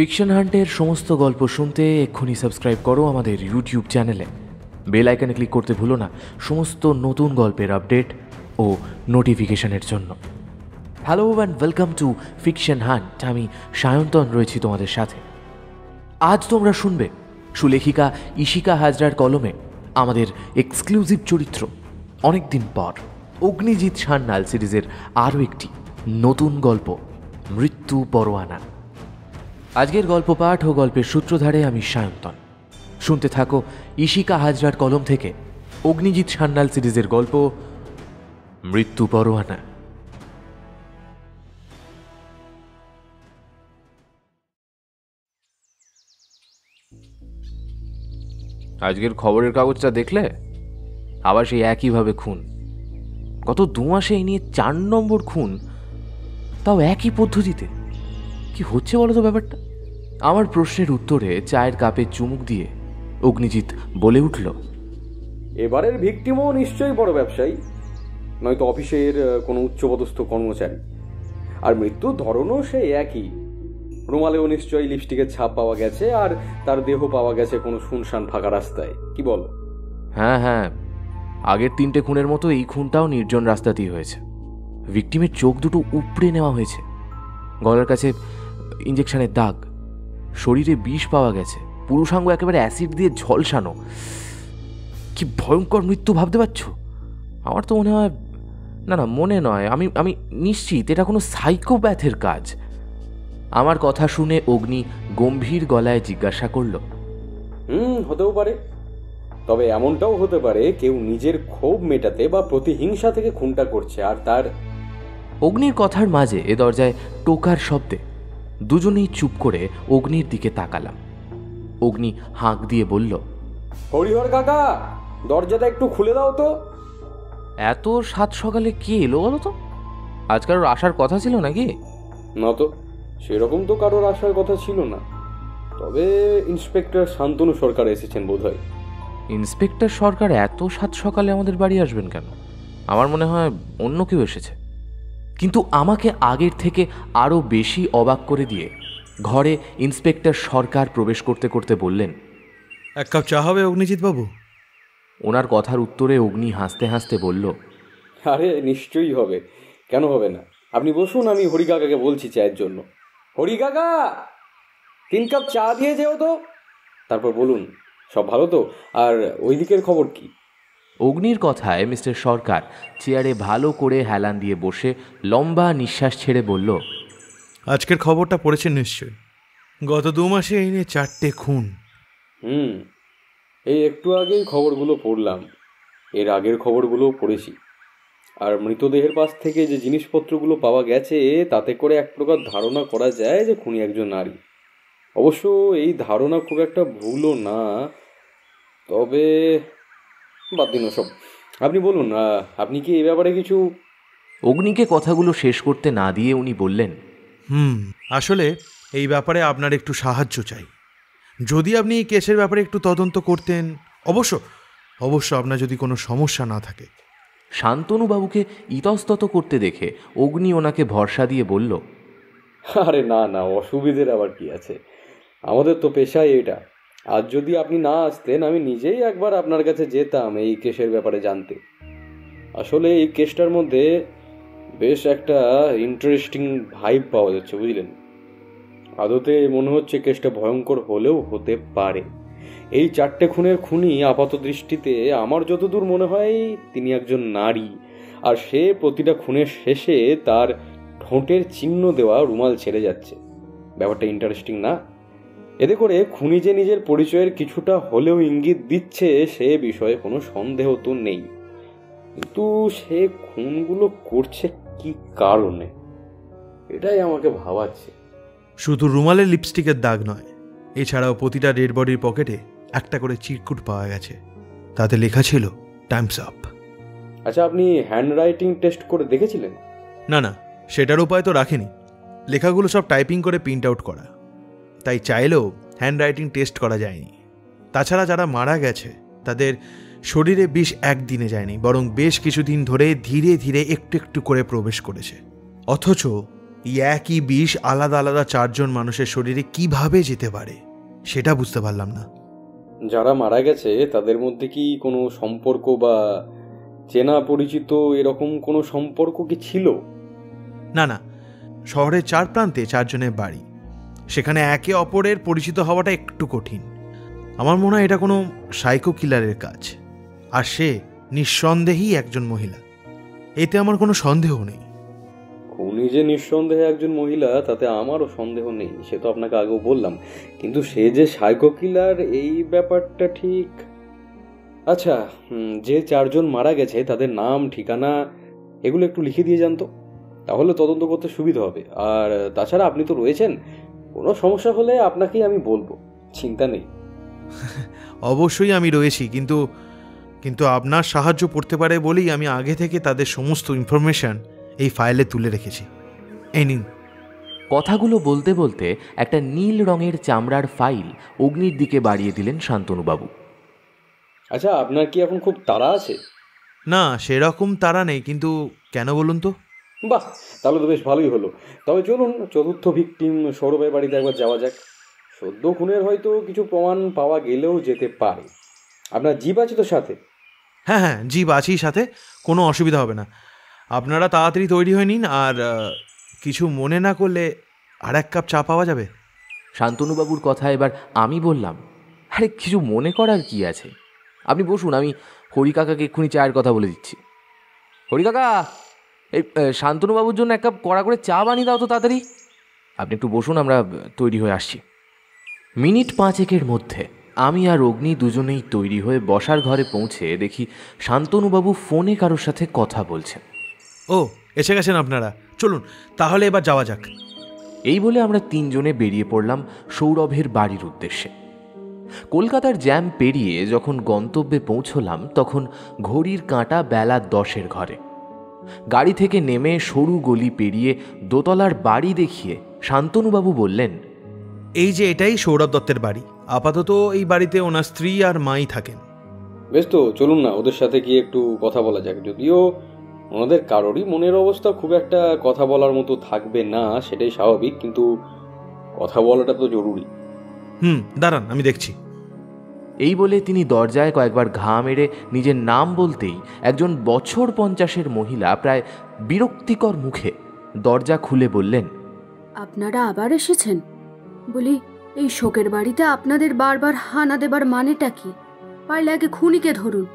Fiction হান্টের সমস্ত গল্প শুনতে এক্ষুনি সাবস্ক্রাইব করো আমাদের ইউটিউব চ্যানেলে। বেল আইকনে ক্লিক করতে ভুলো না সমস্ত নতুন গল্পের আপডেট ও নোটিফিকেশনের জন্য। Hello and welcome to fiction hunt. আমি সায়ন্তন রয়েছি তোমাদের সাথে। আজ তোমরা শুনবে সুলেখিকা ইশিকা হাজরার কলমে আমাদের এক্সক্লুসিভ চরিত্র অনেকদিন পর অগ্নিজিৎ সান্যাল সিরিজের আরও একটি নতুন গল্প, মৃত্যু পরোয়ানা। আজকের গল্প পাঠ ও গল্পের সূত্রধারে আমি সায়ন্তন। শুনতে থাকো ইশিকা হাজরার কলম থেকে অগ্নিজিৎ সান্যাল সিরিজের গল্প মৃত্যু পরোয়ানা। আজকের খবরের কাগজটা দেখলে? আবার সেই একইভাবে খুন। গত 2 মাসে এই নিয়ে 4 নম্বর খুন, তাও একই পদ্ধতিতে। কি হচ্ছে বলো তো ব্যাপারটা? আমার প্রশ্নের উত্তরে চায়ের কাপে চুমুক দিয়ে অগ্নিজিৎ বলে উঠল, এবারের ভিকটিমও নিশ্চয়ই বড় ব্যবসায়ী, নয়তো অফিসের কোনো উচ্চপদস্থ কর্মচারী। আর মৃত্যুর ধরনও সেই একই। রুমালেও নিশ্চয়ই লিপস্টিকের ছাপ পাওয়া গেছে, আর তার দেহ পাওয়া গেছে কোনো শুনশান ফাঁকা রাস্তায়। কি বলো? হ্যাঁ, আগের 3টে খুনের মতো এই খুনটাও নির্জন রাস্তাতেই হয়েছে। ভিকটিমের চোখ দুটো উপড়ে নেওয়া হয়েছে, গলার কাছে ইঞ্জেকশনের দাগ, শরীরে বিষ পাওয়া গেছে, পুরুষাঙ্গ একেবারে অ্যাসিড দিয়ে ঝলসানো। কি ভয়ঙ্কর মৃত্যু ভাবতে পারছো? আমার তো মনে হয় না, মনে নয়, আমি নিশ্চিত এটা কোনো সাইকোপ্যাথের কাজ। আমার কথা শুনে অগ্নি গম্ভীর গলায় জিজ্ঞাসা করল, হতেও পারে। তবে এমনটাও হতে পারে কেউ নিজের ক্ষোভ মেটাতে বা প্রতিহিংসা থেকে খুনটা করছে। আর তার অগ্নির কথার মাঝে এ দরজায় টোকার শব্দে দুজনেই চুপ করে অগ্নির দিকে তাকালাম। অগ্নি হাঁক দিয়ে বলল, হরিহর কাকা, দরজাটা একটু খুলে দাও তো। এত সাত সকালে কে এলো বলো তো? আজ কারোর আসার কথা ছিল নাকি? না তো, সেরকম তো কারোর আসার কথা ছিল না। তবে ইন্সপেক্টর শান্তনু সরকার এসেছেন বোধহয়। ইন্সপেক্টর সরকার এত সাত সকালে আমাদের বাড়ি আসবেন কেন? আমার মনে হয় অন্য কেউ এসেছে। কিন্তু আমাকে আগের থেকে আরও বেশি অবাক করে দিয়ে ঘরে ইন্সপেক্টর সরকার প্রবেশ করতে করতে বললেন, 1 কাপ চা হবে অগ্নিজিৎ বাবু? ওনার কথার উত্তরে অগ্নি হাসতে হাসতে বলল, আরে নিশ্চয়ই হবে, কেন হবে না। আপনি বসুন, আমি হরি কাকাকে বলছি চায়ের জন্য। হরি কাকা, 3 কাপ চা দিয়ে যেও তো। তারপর বলুন, সব ভালো তো? আর ওই দিকের খবর কি? অগ্নির কথায় মিস্টার সরকার চেয়ারে ভালো করে হেলান দিয়ে বসে লম্বা নিঃশ্বাস ছেড়ে বলল, আজকের খবরটা পড়েছেন নিশ্চয়ই? গত 2 মাসে এই নিয়ে 4টে খুন। এই একটু আগেই খবরগুলো পড়লাম। এর আগের খবরগুলোও পড়েছি। আর মৃতদেহের পাশ থেকে যে জিনিসপত্রগুলো পাওয়া গেছে, তাতে করে এক প্রকার ধারণা করা যায় যে খুনি একজন নারী। অবশ্য এই ধারণা খুব একটা ভুলও না। তবে বাদ দিন সব। আপনি বলুন, আপনি কি এই ব্যাপারে কিছু? অগ্নিকে কথাগুলো শেষ করতে না দিয়ে উনি বললেন, আসলে এই ব্যাপারে আপনার একটু সাহায্য চাই। যদি আপনি এই কেসের ব্যাপারে একটু তদন্ত করতেন। অবশ্য আপনার যদি কোনো সমস্যা না থাকে। শান্তনুবাবুকে ইতস্তত করতে দেখে অগ্নি ওনাকে ভরসা দিয়ে বলল, আরে না, অসুবিধের আবার কি আছে। আমাদের তো পেশাই এটা। আজ যদি আপনি না আসতেন, আমি নিজেই একবার আপনার কাছে যেতাম এই কেসের ব্যাপারে জানতে। আসলে এই কেসটার মধ্যে বেশ একটা ইন্টারেস্টিং ভাইব পাওয়া যাচ্ছে, বুঝলেন। আদতে মনে হচ্ছে কেসটা ভয়ঙ্কর হলেও হতে পারে। এই 4টে খুনের খুনি আপাত দৃষ্টিতে আমার যতদূর মনে হয় তিনি একজন নারী। আর সে প্রতিটা খুনের শেষে তার ঠোঁটের চিহ্ন দেওয়া রুমাল ছেড়ে যাচ্ছে। ব্যাপারটা ইন্টারেস্টিং না? এতে করে খুনি যে নিজের পরিচয়ের কিছুটা হলেও ইঙ্গিত দিচ্ছে সে বিষয়ে কোনো সন্দেহ তো নেই। কিন্তু সে খুনগুলো করছে কি কারণে, এটাই আমাকে ভাবাচ্ছে। শুধু রুমালের লিপস্টিকের দাগ নয়, এছাড়াও প্রতিটা ডেড বডির পকেটে একটা করে চিরকুট পাওয়া গেছে। তাতে লেখা ছিল টাইমস আপ। আচ্ছা, আপনি হ্যান্ডরাইটিং টেস্ট করে দেখেছিলেন? না, সেটার উপায় তো রাখেনি। লেখাগুলো সব টাইপিং করে প্রিন্ট আউট করা, তাই চাইলেও হ্যান্ডরাইটিং টেস্ট করা যায়নি। তাছাড়া যারা মারা গেছে তাদের শরীরে বিষ একদিনে যায়নি, বরং বেশ কিছুদিন ধরে ধীরে ধীরে একটু একটু করে প্রবেশ করেছে। অথচ এই একই বিষ আলাদা আলাদা 4 জন মানুষের শরীরে কিভাবে যেতে পারে সেটা বুঝতে পারলাম না। যারা মারা গেছে তাদের মধ্যে কি কোনো সম্পর্ক বা চেনা পরিচিত এরকম কোনো সম্পর্ক কি ছিল? না না, শহরের 4 প্রান্তে 4 জনের বাড়ি, সেখানে একে অপরের পরিচিত হওয়াটা একটু কঠিন। আমার মনে হয় এটা কোনো সাইকো কিলারের কাজ, আর সে নিঃসন্দেহেই একজন মহিলা, এতে আমার কোনো সন্দেহ নেই। খুনি যে নিঃসন্দেহে একজন মহিলা তাতে আমারও সন্দেহ নেই, সে তো আপনাকে আগেও বললাম, কিন্তু সে যে সাইকো কিলার এই ব্যাপারটা ঠিক। আচ্ছা, যে 4 জন মারা গেছে তাদের নাম ঠিকানা এগুলো একটু লিখে দিয়ে যান তো, তাহলে তদন্ত করতে সুবিধা হবে। আর তাছাড়া আপনি তো রয়েছেন, কোনো সমস্যা হলে আপনাকেই আমি বলবো, চিন্তা নেই। অবশ্যই আমি রয়েছি, কিন্তু কিন্তু আপনার সাহায্য পড়তে পারে বলেই আমি আগে থেকে তাদের সমস্ত ইনফরমেশন এই ফাইলে তুলে রেখেছি। এই নিন। কথাগুলো বলতে বলতে একটা নীল রঙের চামড়ার ফাইল অগ্নির দিকে বাড়িয়ে দিলেন শান্তনুবাবু। আচ্ছা, আপনার কি এখন খুব তাড়া আছে? না, সেরকম তারা নেই, কিন্তু কেন বলুন তো? বাহ, তাহলে তো বেশ ভালোই হলো। তবে চলুন, চতুর্থ ভিকটিম সৌরভের বাড়িতে একবার যাওয়া যাক। সদ্য খুনের হয়তো কিছু প্রমাণ পাওয়া গেলেও যেতে পারে। আপনার জিপ আছে তো সাথে? হ্যাঁ হ্যাঁ, জিপ আছেই সাথে, কোনো অসুবিধা হবে না। আপনারা তাড়াতাড়ি তৈরি হয়ে নিন, আর কিছু মনে না করলে আর 1 কাপ চা পাওয়া যাবে? শান্তনুবাবুর কথা এবার আমি বললাম, আরে কিছু মনে করার কি আছে, আপনি বসুন, আমি হরিকাকাকে এক্ষুনি চায়ের কথা বলে দিচ্ছি। হরিকাকা, এই শান্তনুবাবুর জন্য 1 কাপ কড়া করে চা বানিয়ে দাও তো তাড়াতাড়ি। আপনি একটু বসুন, আমরা তৈরি হয়ে আসছি। মিনিট 5 মধ্যে আমি আর অগ্নি দুজনেই তৈরি হয়ে বসার ঘরে পৌঁছে দেখি শান্তনুবাবু ফোনে কারোর সাথে কথা বলছেন। ও, এসে গেছেন আপনারা, চলুন তাহলে এবার যাওয়া যাক। এই বলে আমরা 3 জনে বেরিয়ে পড়লাম সৌরভের বাড়ির উদ্দেশ্যে। কলকাতার জ্যাম পেরিয়ে যখন গন্তব্যে পৌঁছলাম তখন ঘড়ির কাঁটা বেলা 10-এর ঘরে। গাড়ি থেকে নেমে সরু গলি পেরিয়ে দোতলার বাড়ি দেখিয়ে শান্তনুবাবু বললেন, এই যে এটাই সৌরভ দত্তের বাড়ি। আপাতত এই বাড়িতে ওনার স্ত্রী আর মাই থাকেন। বেশ, তো চলুন না, ওদের সাথে গিয়ে একটু কথা বলা যাক। যদিও ওনাদের কারোরই মনের অবস্থা খুব একটা কথা বলার মতো থাকবে না, সেটাই স্বাভাবিক, কিন্তু কথা বলাটা তো জরুরি। দাঁড়ান, আমি দেখছি। এই বলে তিনি দরজায় কয়েকবার ঘা মেরে নিজের নাম বলতেই একজন বছর 50-এর মহিলা প্রায় বিরক্তিকর মুখে দরজা খুলে বললেন, আপনারা আবার এসেছেন? বলি, এই শোকের বাড়িতে আপনাদের বারবার হানা দেবার মানেটা কি? পারলে আগে খুনিকে ধরুন।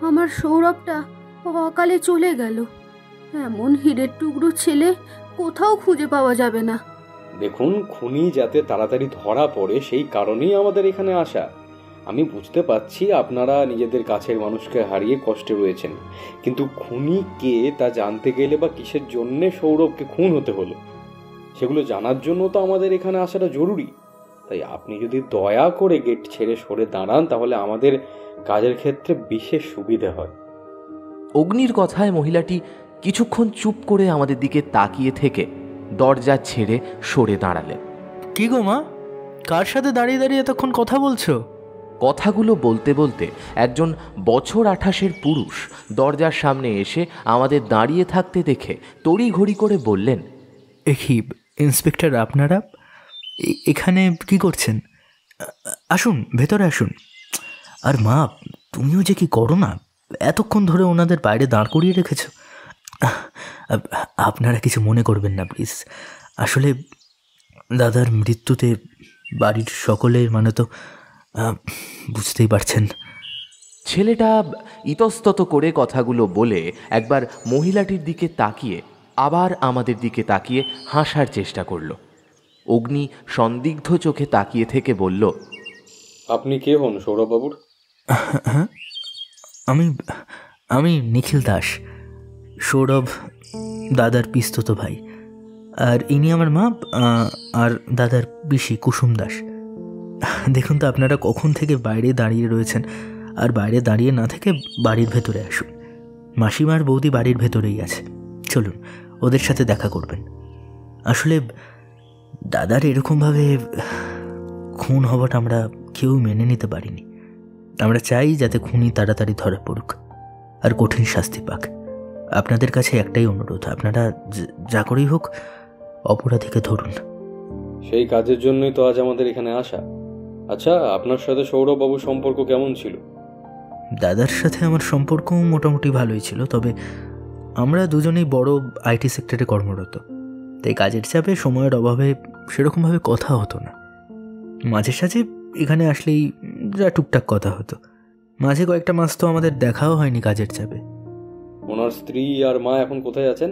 আমার সৌরভটা অকালে চলে গেল। এমন হীরের টুকরো ছেলে কোথাও খুঁজে পাওয়া যাবে না। দেখুন, খুনি যাতে তাড়াতাড়ি ধরা পড়ে সেই কারণেই আমাদের এখানে আসা। আমি বুঝতে পারছি আপনারা নিজেদের কাছের মানুষকে হারিয়ে কষ্টে রয়েছেন, কিন্তু খুনি কে তা জানতে গেলে বা কিসের জন্যে সৌরভকে খুন হতে হলো সেগুলো জানার জন্য তো আমাদের এখানে আসাটা জরুরি। তাই আপনি যদি দয়া করে গেট ছেড়ে সরে দাঁড়ান তাহলে আমাদের কাজের ক্ষেত্রে বিশেষ সুবিধে হয়। অগ্নির কথায় মহিলাটি কিছুক্ষণ চুপ করে আমাদের দিকে তাকিয়ে থেকে দরজা ছেড়ে সরে দাঁড়ালেন। কি গো মা, কার সাথে দাঁড়িয়ে দাঁড়িয়ে এতক্ষণ কথা বলছো? কথাগুলো বলতে বলতে একজন বছর 28-এর পুরুষ দরজার সামনে এসে আমাদের দাঁড়িয়ে থাকতে দেখে তড়িঘড়ি করে বললেন, কি ইন্সপেক্টর, আপনারা এখানে কি করছেন? আসুন, ভেতরে আসুন। আর মা, তুমিও যে কি করো না, এতক্ষণ ধরে ওনাদের বাইরে দাঁড় করিয়ে রেখেছ। আপনারা কিছু মনে করবেন না প্লিজ। আসলে দাদার মৃত্যুতে বাড়ির সকলের মানে তো বুঝতেই পারছেন। ছেলেটা ইতস্তত করে কথাগুলো বলে একবার মহিলাটির দিকে তাকিয়ে আবার আমাদের দিকে তাকিয়ে হাসার চেষ্টা করল। অগ্নি সন্দিগ্ধ চোখে তাকিয়ে থেকে বলল, আপনি কে হন সৌরভবাবুর? আমি নিখিল দাস, সৌরভ দাদার পিস্তত ভাই। আর ইনি আমার মা আর দাদার পিসি কুসুম দাস। দেখুন তো, আপনারা কখন থেকে বাইরে দাঁড়িয়ে রয়েছেন, আর বাইরে দাঁড়িয়ে না থেকে বাড়ির ভেতরে আসুন। মাসিমার বৌদি বাড়ির ভেতরেই আছে, চলুন ওদের সাথে দেখা করবেন। আসলে দাদার এরকমভাবে খুন হওয়াটা আমরা কেউ মেনে নিতে পারিনি। আমরা চাই যাতে খুনি তাড়াতাড়ি ধরা পড়ুক আর কঠিন শাস্তি পাক। আপনাদের কাছে একটাই অনুরোধ, আপনারা যা করেই হোক অপরাধীকে ধরুন। সেই কাজের জন্যই তো আজ আমাদের এখানে আসা। আচ্ছা, আপনার সাথে সৌরভবাবুর সম্পর্ক কেমন ছিল? দাদার সাথে আমার সম্পর্ক মোটামুটি ভালোই ছিল, তবে আমরা দুজনেই বড় আইটি সেক্টরে কর্মরত, তাই কাজের চাপে সময়ের অভাবে সেরকমভাবে কথা হতো না। মাঝে সাঝে এখানে আসলেই যা টুকটাক কথা হতো। মাঝে কয়েকটা মাস তো আমাদের দেখাও হয়নি কাজের চাপে। ওনার স্ত্রী আর মা এখন কোথায় আছেন?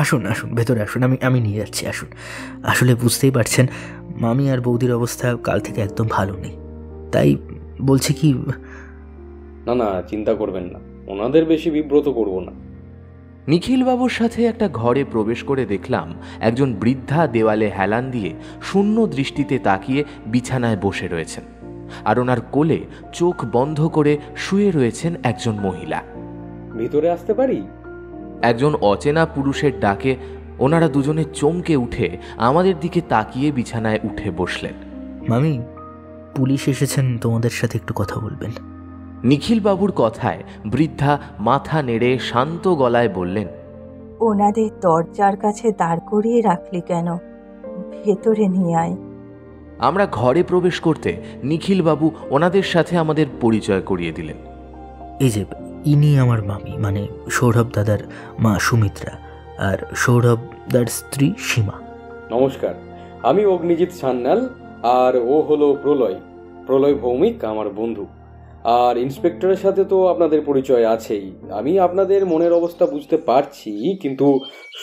আসুন আসুন, ভেতরে আসুন, আমি নিয়ে যাচ্ছি, আসুন। আসলে বুঝতেই পারছেন, মামি আর বৌদির অবস্থা কাল থেকে একদম ভালো নেই, তাই বলছি কি। না না, চিন্তা করবেন না, ওনাদের বেশি বিব্রত করব না। নিখিলবাবুর সাথে একটা ঘরে প্রবেশ করে দেখলাম একজন বৃদ্ধা দেওয়ালে হেলান দিয়ে শূন্য দৃষ্টিতে তাকিয়ে বিছানায় বসে রয়েছেন, আর ওনার কোলে চোখ বন্ধ করে শুয়ে রয়েছেন একজন মহিলা। ভিতরে আসতে পারি? একজন অচেনা পুরুষের ডাকে ওনারা দুজনে চমকে উঠে আমাদের দিকে তাকিয়ে বিছানায় উঠে বসলেন। মামি, পুলিশ এসেছেন, তোমাদের সাথে একটু কথা বলবেন। নিখিলবাবুর কথায় বৃদ্ধা মাথা নেড়ে শান্ত গলায় বললেন, ওনাদের দরজার কাছে দাঁড় করিয়ে রাখলি কেন? ভেতরে নিয়ে আয়। আমরা ঘরে প্রবেশ করতে নিখিলবাবু ওনাদের সাথে আমাদের পরিচয় করিয়ে দিলেন। এই যে, ইনি আমার মামি, মানে সৌরভ দাদার মা সুমিত্রা, আর সৌরভ দার স্ত্রী সীমা। নমস্কার, আমি অগ্নিজিৎ সান্যাল, আর ও হলো প্রলয় ভৌমিক, আমার বন্ধু। আর ইন্সপেক্টরের সাথে তো আপনাদের পরিচয় আছেই। আমি আপনাদের মনের অবস্থা বুঝতে পারছি, কিন্তু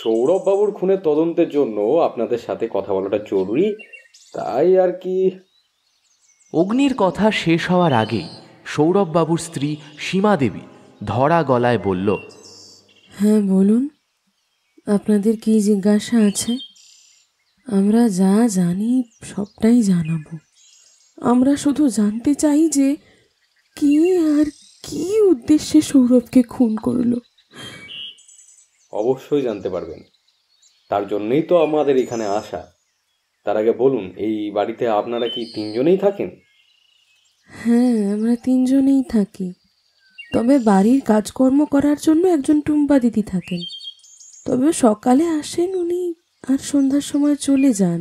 সৌরভবাবুর খুনের তদন্তের জন্য আপনাদের সাথে কথা বলাটা জরুরি, তাই আর কি। অগ্নির কথা শেষ হওয়ার আগেই সৌরভবাবুর স্ত্রী সীমা দেবী ধরা গলায় বলল, হ্যাঁ বলুন, আপনাদের কি জিজ্ঞাসা আছে? আমরা যা জানি সবটাই জানাবো। আমরা শুধু জানতে চাই যে কি আর কি উদ্দেশ্যে সৌরভকে খুন করলো। অবশ্যই জানতে পারবেন, তার জন্যই তো আমাদের এখানে আসা। তার আগে বলুন, এই বাড়িতে আপনারা কি তিনজনেই থাকেন? হ্যাঁ, আমরা তিনজনেই থাকি, তবে বাড়ির কাজকর্ম করার জন্য একজন টুম্পা দিদি থাকেন। তবে সকালে আসেন উনি, আর সন্ধ্যার সময় চলে যান।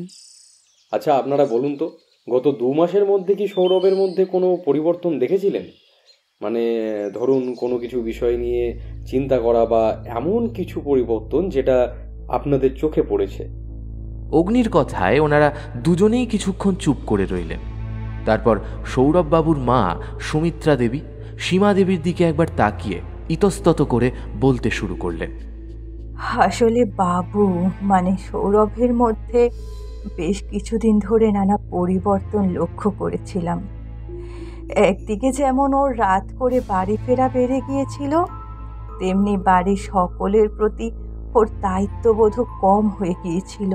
আচ্ছা, আপনারা বলুন তো, গত 2 মাসের মধ্যে কি সৌরভের মধ্যে কোনো পরিবর্তন দেখেছিলেন? মানে ধরুন, কোনো কিছু বিষয় নিয়ে চিন্তা করা বা এমন কিছু পরিবর্তন যেটা আপনাদের চোখে পড়েছে? অগ্নির কথায় ওনারা দুজনেই কিছুক্ষণ চুপ করে রইলেন। তারপর সৌরভবাবুর মা সুমিত্রা দেবী সীমা দেবীর দিকে একবার তাকিয়ে ইতস্তত করে বলতে শুরু করলেন, আসলে বাবু, মানে সৌরভের মধ্যে বেশ কিছুদিন ধরে নানা পরিবর্তন লক্ষ্য করেছিলাম। একদিকে যেমন ওর রাত করে বাড়ি ফেরা বেড়ে গিয়েছিল, তেমনি বাড়ির সকলের প্রতি ওর দায়িত্ববোধ কম হয়ে গিয়েছিল।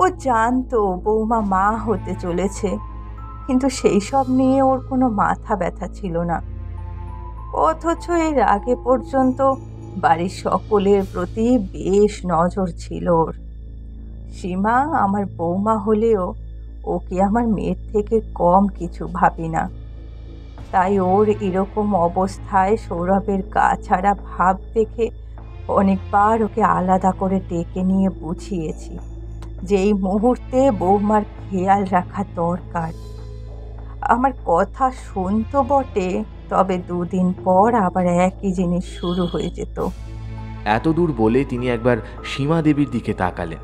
ও জানতো বৌমা মা হতে চলেছে, কিন্তু সেই সব নিয়ে ওর কোনো মাথা ব্যথা ছিল না। অথচ এর আগে পর্যন্ত বাড়ির সকলের প্রতি বেশ নজর ছিল ওর। সীমা আমার বৌমা হলেও ওকে আমার মেয়ের থেকে কম কিছু ভাবি না। তাই ওর এরকম অবস্থায় সৌরভের গা ছাড়া ভাব দেখে অনেকবার ওকে আলাদা করে ডেকে নিয়ে বুঝিয়েছি যে এই মুহূর্তে বৌমার খেয়াল রাখা দরকার। আমার কথা শুনতো বটে, তবে 2 দিন পর আবার একই জিনিস শুরু হয়ে যেত। এতদূর বলে তিনি একবার সীমা দেবীর দিকে তাকালেন।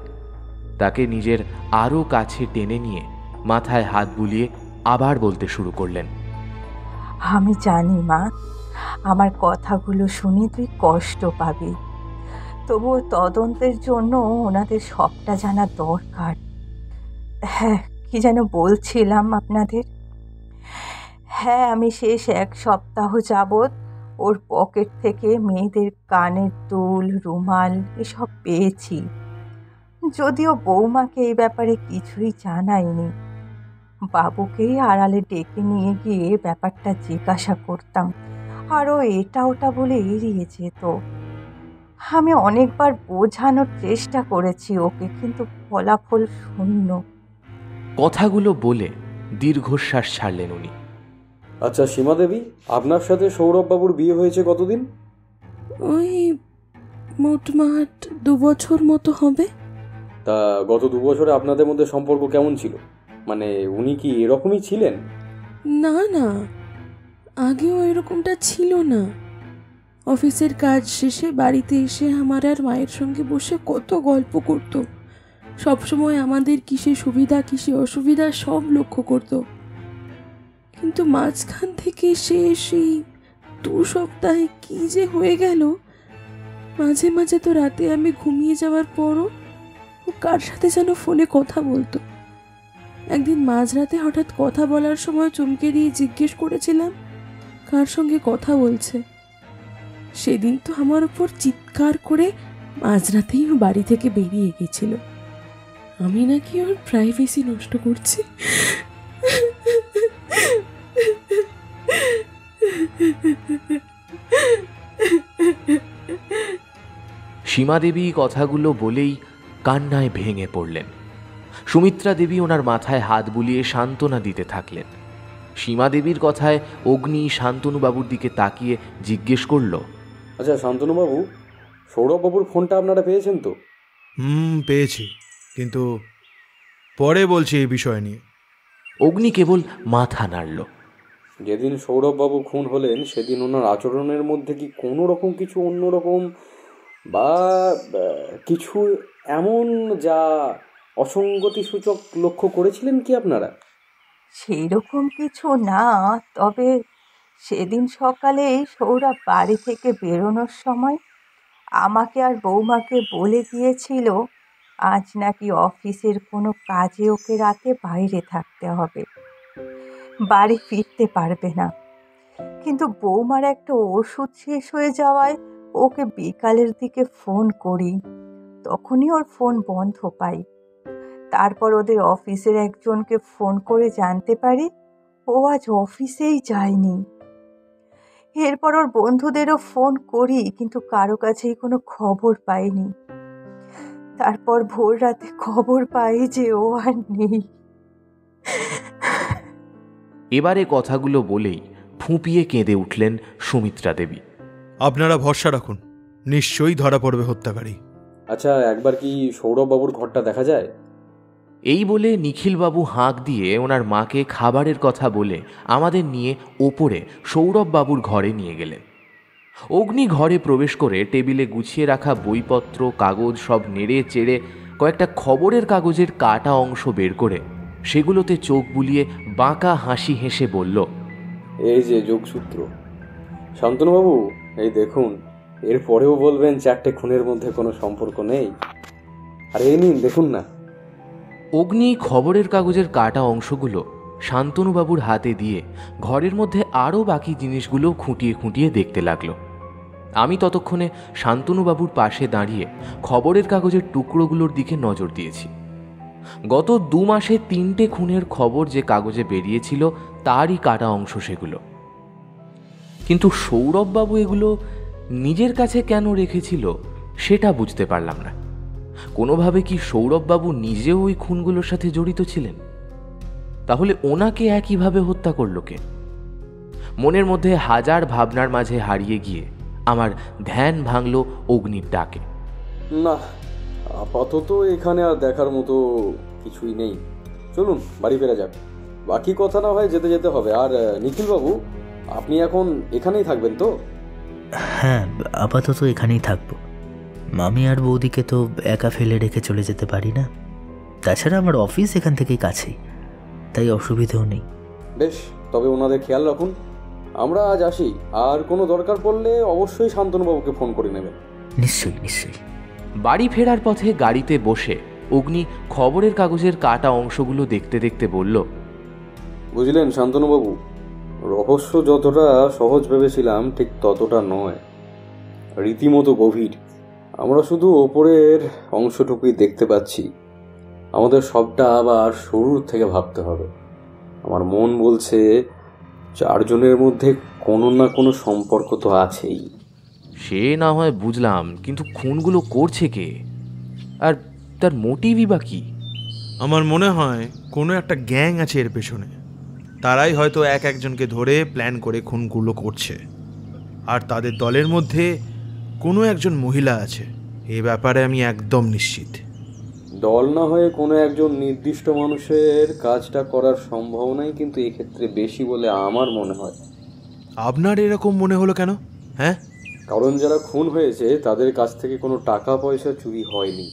তাকে নিজের আরও কাছে টেনে নিয়ে মাথায় হাত বুলিয়ে আবার বলতে শুরু করলেন, আমি জানি মা, আমার কথাগুলো শুনে তুই কষ্ট পাবি, তবুও তদন্তের জন্য ওনাদের সবটা জানা দরকার। হ্যাঁ, কি যেন বলছিলাম আপনাদের। হ্যাঁ, আমি শেষ 1 সপ্তাহ যাবৎ ওর পকেট থেকে মেয়েদের কানের দুল, রুমাল এসব পেয়েছি। যদিও বৌমাকে এই ব্যাপারে কিছুই জানাইনি, বাবুকেই আড়ালে ডেকে নিয়ে গিয়ে ব্যাপারটা জিজ্ঞাসা করতাম, আরও এটা ওটা বলে এড়িয়ে যেত। আমি অনেকবার বোঝানোর চেষ্টা করেছি ওকে, কিন্তু ফলাফল শূন্য। কথাগুলো বলে দীর্ঘশ্বাস ছাড়লেন উনি। আচ্ছা সীমা দেবী, আপনার সাথে সৌরভবাবুর বিয়ে হয়েছে কতদিন? ওই মোটমাট 2 বছর মতো হবে। তা গত 2 বছরে আপনাদের মধ্যে সম্পর্ক কেমন ছিল? মানে উনি কি এরকমই ছিলেন? না না, আগেও এরকমটা ছিল না। অফিসের কাজ শেষে বাড়িতে এসে আমার আর মায়ের সঙ্গে বসে কত গল্প করত। সবসময় আমাদের কিসে সুবিধা কিসে অসুবিধা সব লক্ষ্য করত। কিন্তু মাঝখান থেকে সে সেই 2 সপ্তাহে কি যে হয়ে গেল, মাঝে মাঝে তো রাতে আমি ঘুমিয়ে যাওয়ার পরও ও কার সাথে যেন ফোনে কথা বলতো। একদিন মাঝরাতে হঠাৎ কথা বলার সময় চমকে দিয়ে জিজ্ঞেস করেছিলাম কার সঙ্গে কথা বলছে। সেদিন তো আমার উপর চিৎকার করে মাঝরাতেই ও বাড়ি থেকে বেরিয়ে গেছিল। আমি নাকি ওর প্রাইভেসি নষ্ট করছি। সীমা দেবী কথাগুলো বলেই কান্নায় ভেঙে পড়লেন। সুমিত্রা দেবী ওনার মাথায় হাত বুলিয়ে সান্ত্বনা দিতে থাকলেন। সীমা দেবীর কথায় অগ্নি শান্তনুবাবুর দিকে তাকিয়ে জিজ্ঞেস করল, আচ্ছা শান্তনুবাবু, সৌরভবাবুর ফোনটা আপনারা পেয়েছেন তো? পেয়েছি, কিন্তু পরে বলছি এই বিষয় নিয়ে। অগ্নি কেবল মাথা নাড়ল। যেদিন সৌরভবাবু খুন হলেন সেদিন ওনার আচরণের মধ্যে কি কোনো রকম কিছু অন্যরকম বা কিছু এমন যা অসঙ্গতিসূচক লক্ষ্য করেছিলেন কি আপনারা? সেই রকম কিছু না, তবে সেদিন সকালে সৌরভ বাড়ি থেকে বেরোনোর সময় আমাকে আর বৌমাকে বলে গিয়েছিল আজ নাকি অফিসের কোনো কাজে ওকে রাতে বাইরে থাকতে হবে, বাড়ি ফিরতে পারবে না। কিন্তু বৌমার একটা ওষুধ শেষ হয়ে যাওয়ায় ওকে বিকালের দিকে ফোন করি, তখনই ওর ফোন বন্ধ পাই। তারপর ওদের অফিসের একজনকে ফোন করে জানতে পারি ও আজ অফিসেই যায়নি। এরপর ওর বন্ধুদেরও ফোন করি, কিন্তু কারো কাছেই কোনো খবর পাইনি। তারপর ভোর রাতে খবর পাই যে ও আর নেই। এবারে কথাগুলো বলেই ফুঁপিয়ে কেঁদে উঠলেন সুমিত্রা দেবী। আপনারা ভরসা রাখুন, নিশ্চয়ই ধরা পড়বে হত্যাকারী। আচ্ছা, একবার কি সৌরভবাবুর ঘরটা দেখা যায়? এই বলে নিখিলবাবু হাঁক দিয়ে ওনার মাকে খাবারের কথা বলে আমাদের নিয়ে ওপরে সৌরভবাবুর ঘরে নিয়ে গেলেন। অগ্নি ঘরে প্রবেশ করে টেবিলে গুছিয়ে রাখা বইপত্র কাগজ সব নেড়ে চেড়ে কয়েকটা খবরের কাগজের কাটা অংশ বের করে সেগুলোতে চোখ বুলিয়ে বাঁকা হাসি হেসে বলল, এই যে যোগসূত্র। শান্তনুবাবু, এই দেখুন, এর পরেও বলবেন 4টে খুনের মধ্যে কোনো সম্পর্ক নেই। আর এই নিন দেখুন না। অগ্নি খবরের কাগজের কাটা অংশগুলো শান্তনুবাবুর হাতে দিয়ে ঘরের মধ্যে আরও বাকি জিনিসগুলো খুঁটিয়ে খুঁটিয়ে দেখতে লাগলো। আমি ততক্ষণে শান্তনুবাবুর পাশে দাঁড়িয়ে খবরের কাগজের টুকরোগুলোর দিকে নজর দিয়েছি। গত 2 মাসে 3টে খুনের খবর যে কাগজে বেরিয়েছিল তারই কাটা অংশ সেগুলো। কিন্তু সৌরভবাবু এগুলো নিজের কাছে কেন রেখেছিল সেটা বুঝতে পারলাম না। কোনোভাবে কি সৌরভবাবু নিজেও ওই খুনগুলোর সাথে জড়িত ছিলেন? তাহলে ওনাকে একইভাবে হত্যা করল কে? মনের মধ্যে হাজার ভাবনার মাঝে হারিয়ে গিয়ে আমার ধ্যান ভাঙল অগ্নির ডাকে। না, আপাতত এখানে আর দেখার মতো কিছুই নেই। চলুন বাড়ি ফেরা যাক, বাকি কথা না হয় যেতে যেতে হবে। আর নিখিলবাবু, আপনি এখন এখানেই থাকবেন তো? হ্যাঁ, আপাতত এখানেই থাকবো। মামি আর বৌদিকে তো একা ফেলে রেখে চলে যেতে পারি না। তাছাড়া আমার অফিস এখান থেকেই কাছেই, তাই অসুবিধেও নেই। বেশ, তবে ওনাদের খেয়াল রাখুন। আমরা আজ আসি, আর কোনো দরকার পড়লে অবশ্যই শান্তনুবাবুকে ফোন করে নেবেন। নিশ্চয়ই নিশ্চয়ই। বাড়ি ফেরার পথে গাড়িতে বসে অগ্নি খবরের কাগজের কাটা অংশগুলো দেখতে দেখতে বলল, বুঝলেন শান্তনুবাবু, রহস্য যতটা সহজ ভেবেছিলাম ঠিক ততটা নয়, রীতিমতো গভীর। আমরা শুধু ওপরের অংশটুকুই দেখতে পাচ্ছি, আমাদের সবটা আবার শুরুর থেকে ভাবতে হবে। আমার মন বলছে 4 জনের মধ্যে কোনো না কোনো সম্পর্ক তো আছেই। সে না হয় বুঝলাম, কিন্তু খুনগুলো করছে কে, আর তার মোটিভই বা কি? আমার মনে হয় কোনো একটা গ্যাং আছে এর পেছনে। তারাই হয়তো একজনকে ধরে প্ল্যান করে খুনগুলো করছে, আর তাদের দলের মধ্যে কোনো একজন মহিলা আছে, এ ব্যাপারে আমি একদম নিশ্চিত। দল না হয়ে কোনো একজন নির্দিষ্ট মানুষের কাজটা করার সম্ভাবনাই কিন্তু এক্ষেত্রে বেশি বলে আমার মনে হয়। আপনার এরকম মনে হলো কেন? হ্যাঁ, কারণ যারা খুন হয়েছে তাদের কাছ থেকে কোনো টাকা পয়সা চুরি হয়নি,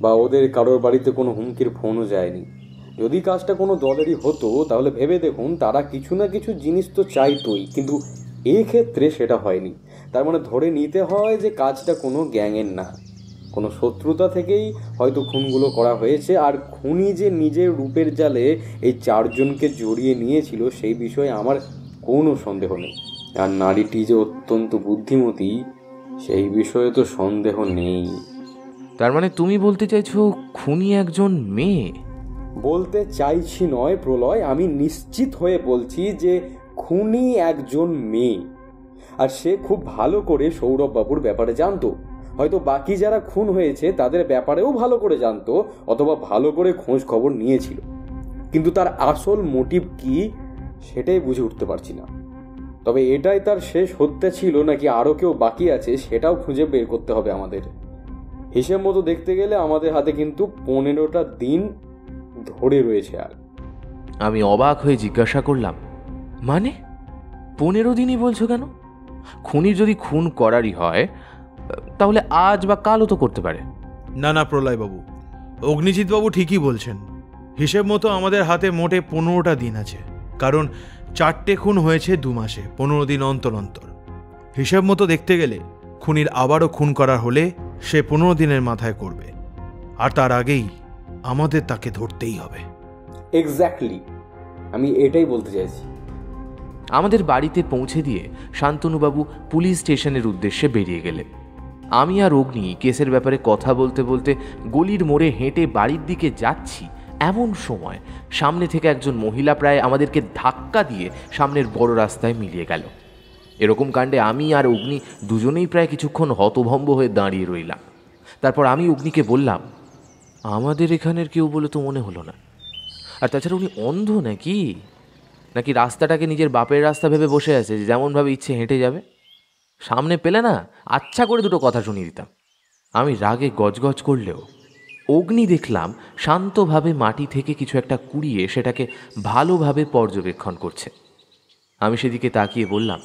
বা ওদের কারোর বাড়িতে কোনো হুমকির ফোনও যায়নি। যদি কাজটা কোনো দলেরই হতো তাহলে ভেবে দেখুন, তারা কিছু না কিছু জিনিস তো চাইতোই, কিন্তু এক্ষেত্রে সেটা হয়নি। তার মানে ধরে নিতে হয় যে কাজটা কোনো গ্যাংয়ের না, কোনো শত্রুতা থেকেই হয়তো খুনগুলো করা হয়েছে। আর খুনি যে নিজের রূপের জালে এই 4 জনকে জড়িয়ে নিয়েছিল সেই বিষয়ে আমার কোনো সন্দেহ নেই। আর নারীটি যে অত্যন্ত বুদ্ধিমতী সেই বিষয়ে তো সন্দেহ নেই। তার মানে তুমি বলতে চাইছো খুনি একজন মেয়ে? বলতে চাইছি নয় প্রলয়, আমি নিশ্চিত হয়ে বলছি যে খুনি একজন মেয়ে। আর সে খুব ভালো করে সৌরভ বাবুর ব্যাপারে জানতো। হয়তো বাকি যারা খুন হয়েছে তাদের ব্যাপারেও ভালো করে জানতো, অথবা ভালো করে খোঁজ খবর নিয়েছিল, কিন্তু তার আসল মোটিভ কি সেটাই বুঝে উঠতে পারছি না। তবে এটাই তার শেষ হত্যা ছিল নাকি আরও কেউ বাকি আছে সেটাও খুঁজে বের করতে হবে আমাদের। হিসেব মতো দেখতে গেলে আমাদের হাতে কিন্তু 15টা দিন ধরে রয়েছে। আর আমি অবাক হয়ে জিজ্ঞাসা করলাম, মানে 15 দিনই বলছো কেন? খুনির যদি খুন করারই হয় তাহলে আজ বা কালও তো করতে পারে। না না প্রলয়বাবু, অগ্নিজিৎবাবু ঠিকই বলছেন। হিসেব মতো আমাদের হাতে মোটে 15টা দিন আছে, কারণ 4টে খুন হয়েছে 2 মাসে, 15 দিন অন্তর অন্তর। হিসেব মতো দেখতে গেলে খুনির আবারও খুন করা হলে সে 15 দিনের মাথায় করবে, আর তার আগেই আমাদের তাকে ধরতেই হবে। এক্স্যাক্টলি, আমি এটাই বলতে চাইছি। আমাদের বাড়িতে পৌঁছে দিয়ে শান্তনুবাবু পুলিশ স্টেশনের উদ্দেশ্যে বেরিয়ে গেলেন। আমি আর অগ্নি কেসের ব্যাপারে কথা বলতে বলতে গলির মোড়ে হেঁটে বাড়ির দিকে যাচ্ছি, এমন সময় সামনে থেকে একজন মহিলা প্রায় আমাদেরকে ধাক্কা দিয়ে সামনের বড় রাস্তায় মিলিয়ে গেল। এরকম কাণ্ডে আমি আর অগ্নি দুজনেই প্রায় কিছুক্ষণ হতভম্ব হয়ে দাঁড়িয়ে রইলাম। তারপর আমি অগ্নিকে বললাম, আমাদের এখানের কেউ বলে তো মনে হলো না। আর তাছাড়া উনি অন্ধ নাকি নাকি রাস্তাটাকে নিজের বাপের রাস্তা ভেবে বসে আছে, যেমনভাবে ইচ্ছে হেঁটে যাবে? সামনে পেলে না আচ্ছা করে দুটো কথা শুনিয়ে দিতাম। আমি রাগে গজগজ করলেও অগ্নি দেখলাম শান্তভাবে মাটি থেকে কিছু একটা কুড়িয়ে সেটাকে ভালোভাবে পর্যবেক্ষণ করছে। আমি সেদিকে তাকিয়ে বললাম,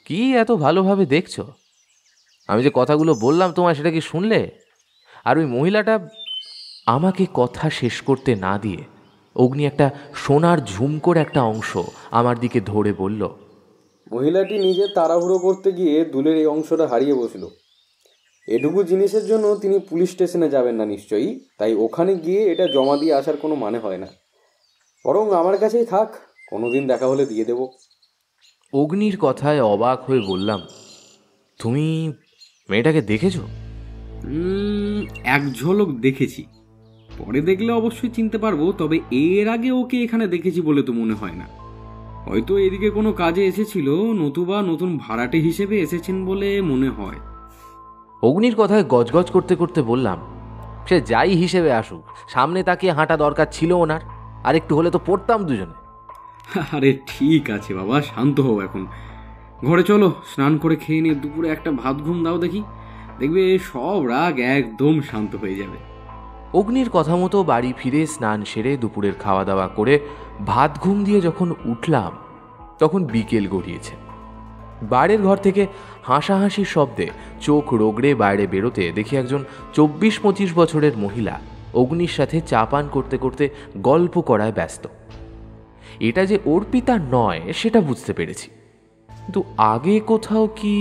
কি এত ভালোভাবে দেখছো? আমি যে কথাগুলো বললাম তোমায় সেটা কি শুনলে? আর ওই মহিলাটা আমাকে কথা শেষ করতে না দিয়ে অগ্নি একটা সোনার ঝুমকোর একটা অংশ আমার দিকে ধরে বলল, মহিলাটি নিজে তাড়াহুড়ো করতে গিয়ে দুলের এই অংশটা হারিয়ে বসল। এটুকু জিনিসের জন্য তিনি পুলিশ স্টেশনে যাবেন না নিশ্চয়ই, তাই ওখানে গিয়ে এটা জমা দিয়ে আসার কোনো মানে হয় না। বরং আমার কাছেই থাক, কোনোদিন দেখা হলে দিয়ে দেব। অগ্নির কথায় অবাক হয়ে বললাম, তুমি মেয়েটাকে দেখেছো? এক ঝলক দেখেছি, পরে দেখলে অবশ্যই চিনতে পারবো, তবে এর আগে ওকে এখানে দেখেছি বলে তো মনে হয় না। হয়তো এদিকে কোনো কাজে এসেছিল, নতুবা নতুন ভাড়াটে হিসেবে এসেছেন বলে মনে হয়। অগ্নির কথায় গজগজ করতে করতে বললাম, সে যাই হিসেবে আসুক, সামনে তাকিয়ে হাঁটা দরকার ছিল ওনার। আর একটু হলে তো পড়তাম দুজনে। আরে ঠিক আছে বাবা, শান্ত হও এখন। ঘরে চলো, স্নান করে খেয়ে নিয়ে দুপুরে একটা ভাত ঘুম দাও দেখি, দেখবে সব রাগ একদম শান্ত হয়ে যাবে। অগ্নির কথা মতো বাড়ি ফিরে স্নান সেরে দুপুরের খাওয়া দাওয়া করে ভাত ঘুম দিয়ে যখন উঠলাম তখন বিকেল গড়িয়েছে। বাইরের ঘর থেকে হাসাহাসির শব্দে চোখ রোগড়ে বাইরে বেরোতে দেখি একজন 24-25 বছরের মহিলা অগ্নির সাথে চা পান করতে করতে গল্প করায় ব্যস্ত। এটা যে অর্পিতা নয় সেটা বুঝতে পেরেছি, কিন্তু আগে কোথাও কি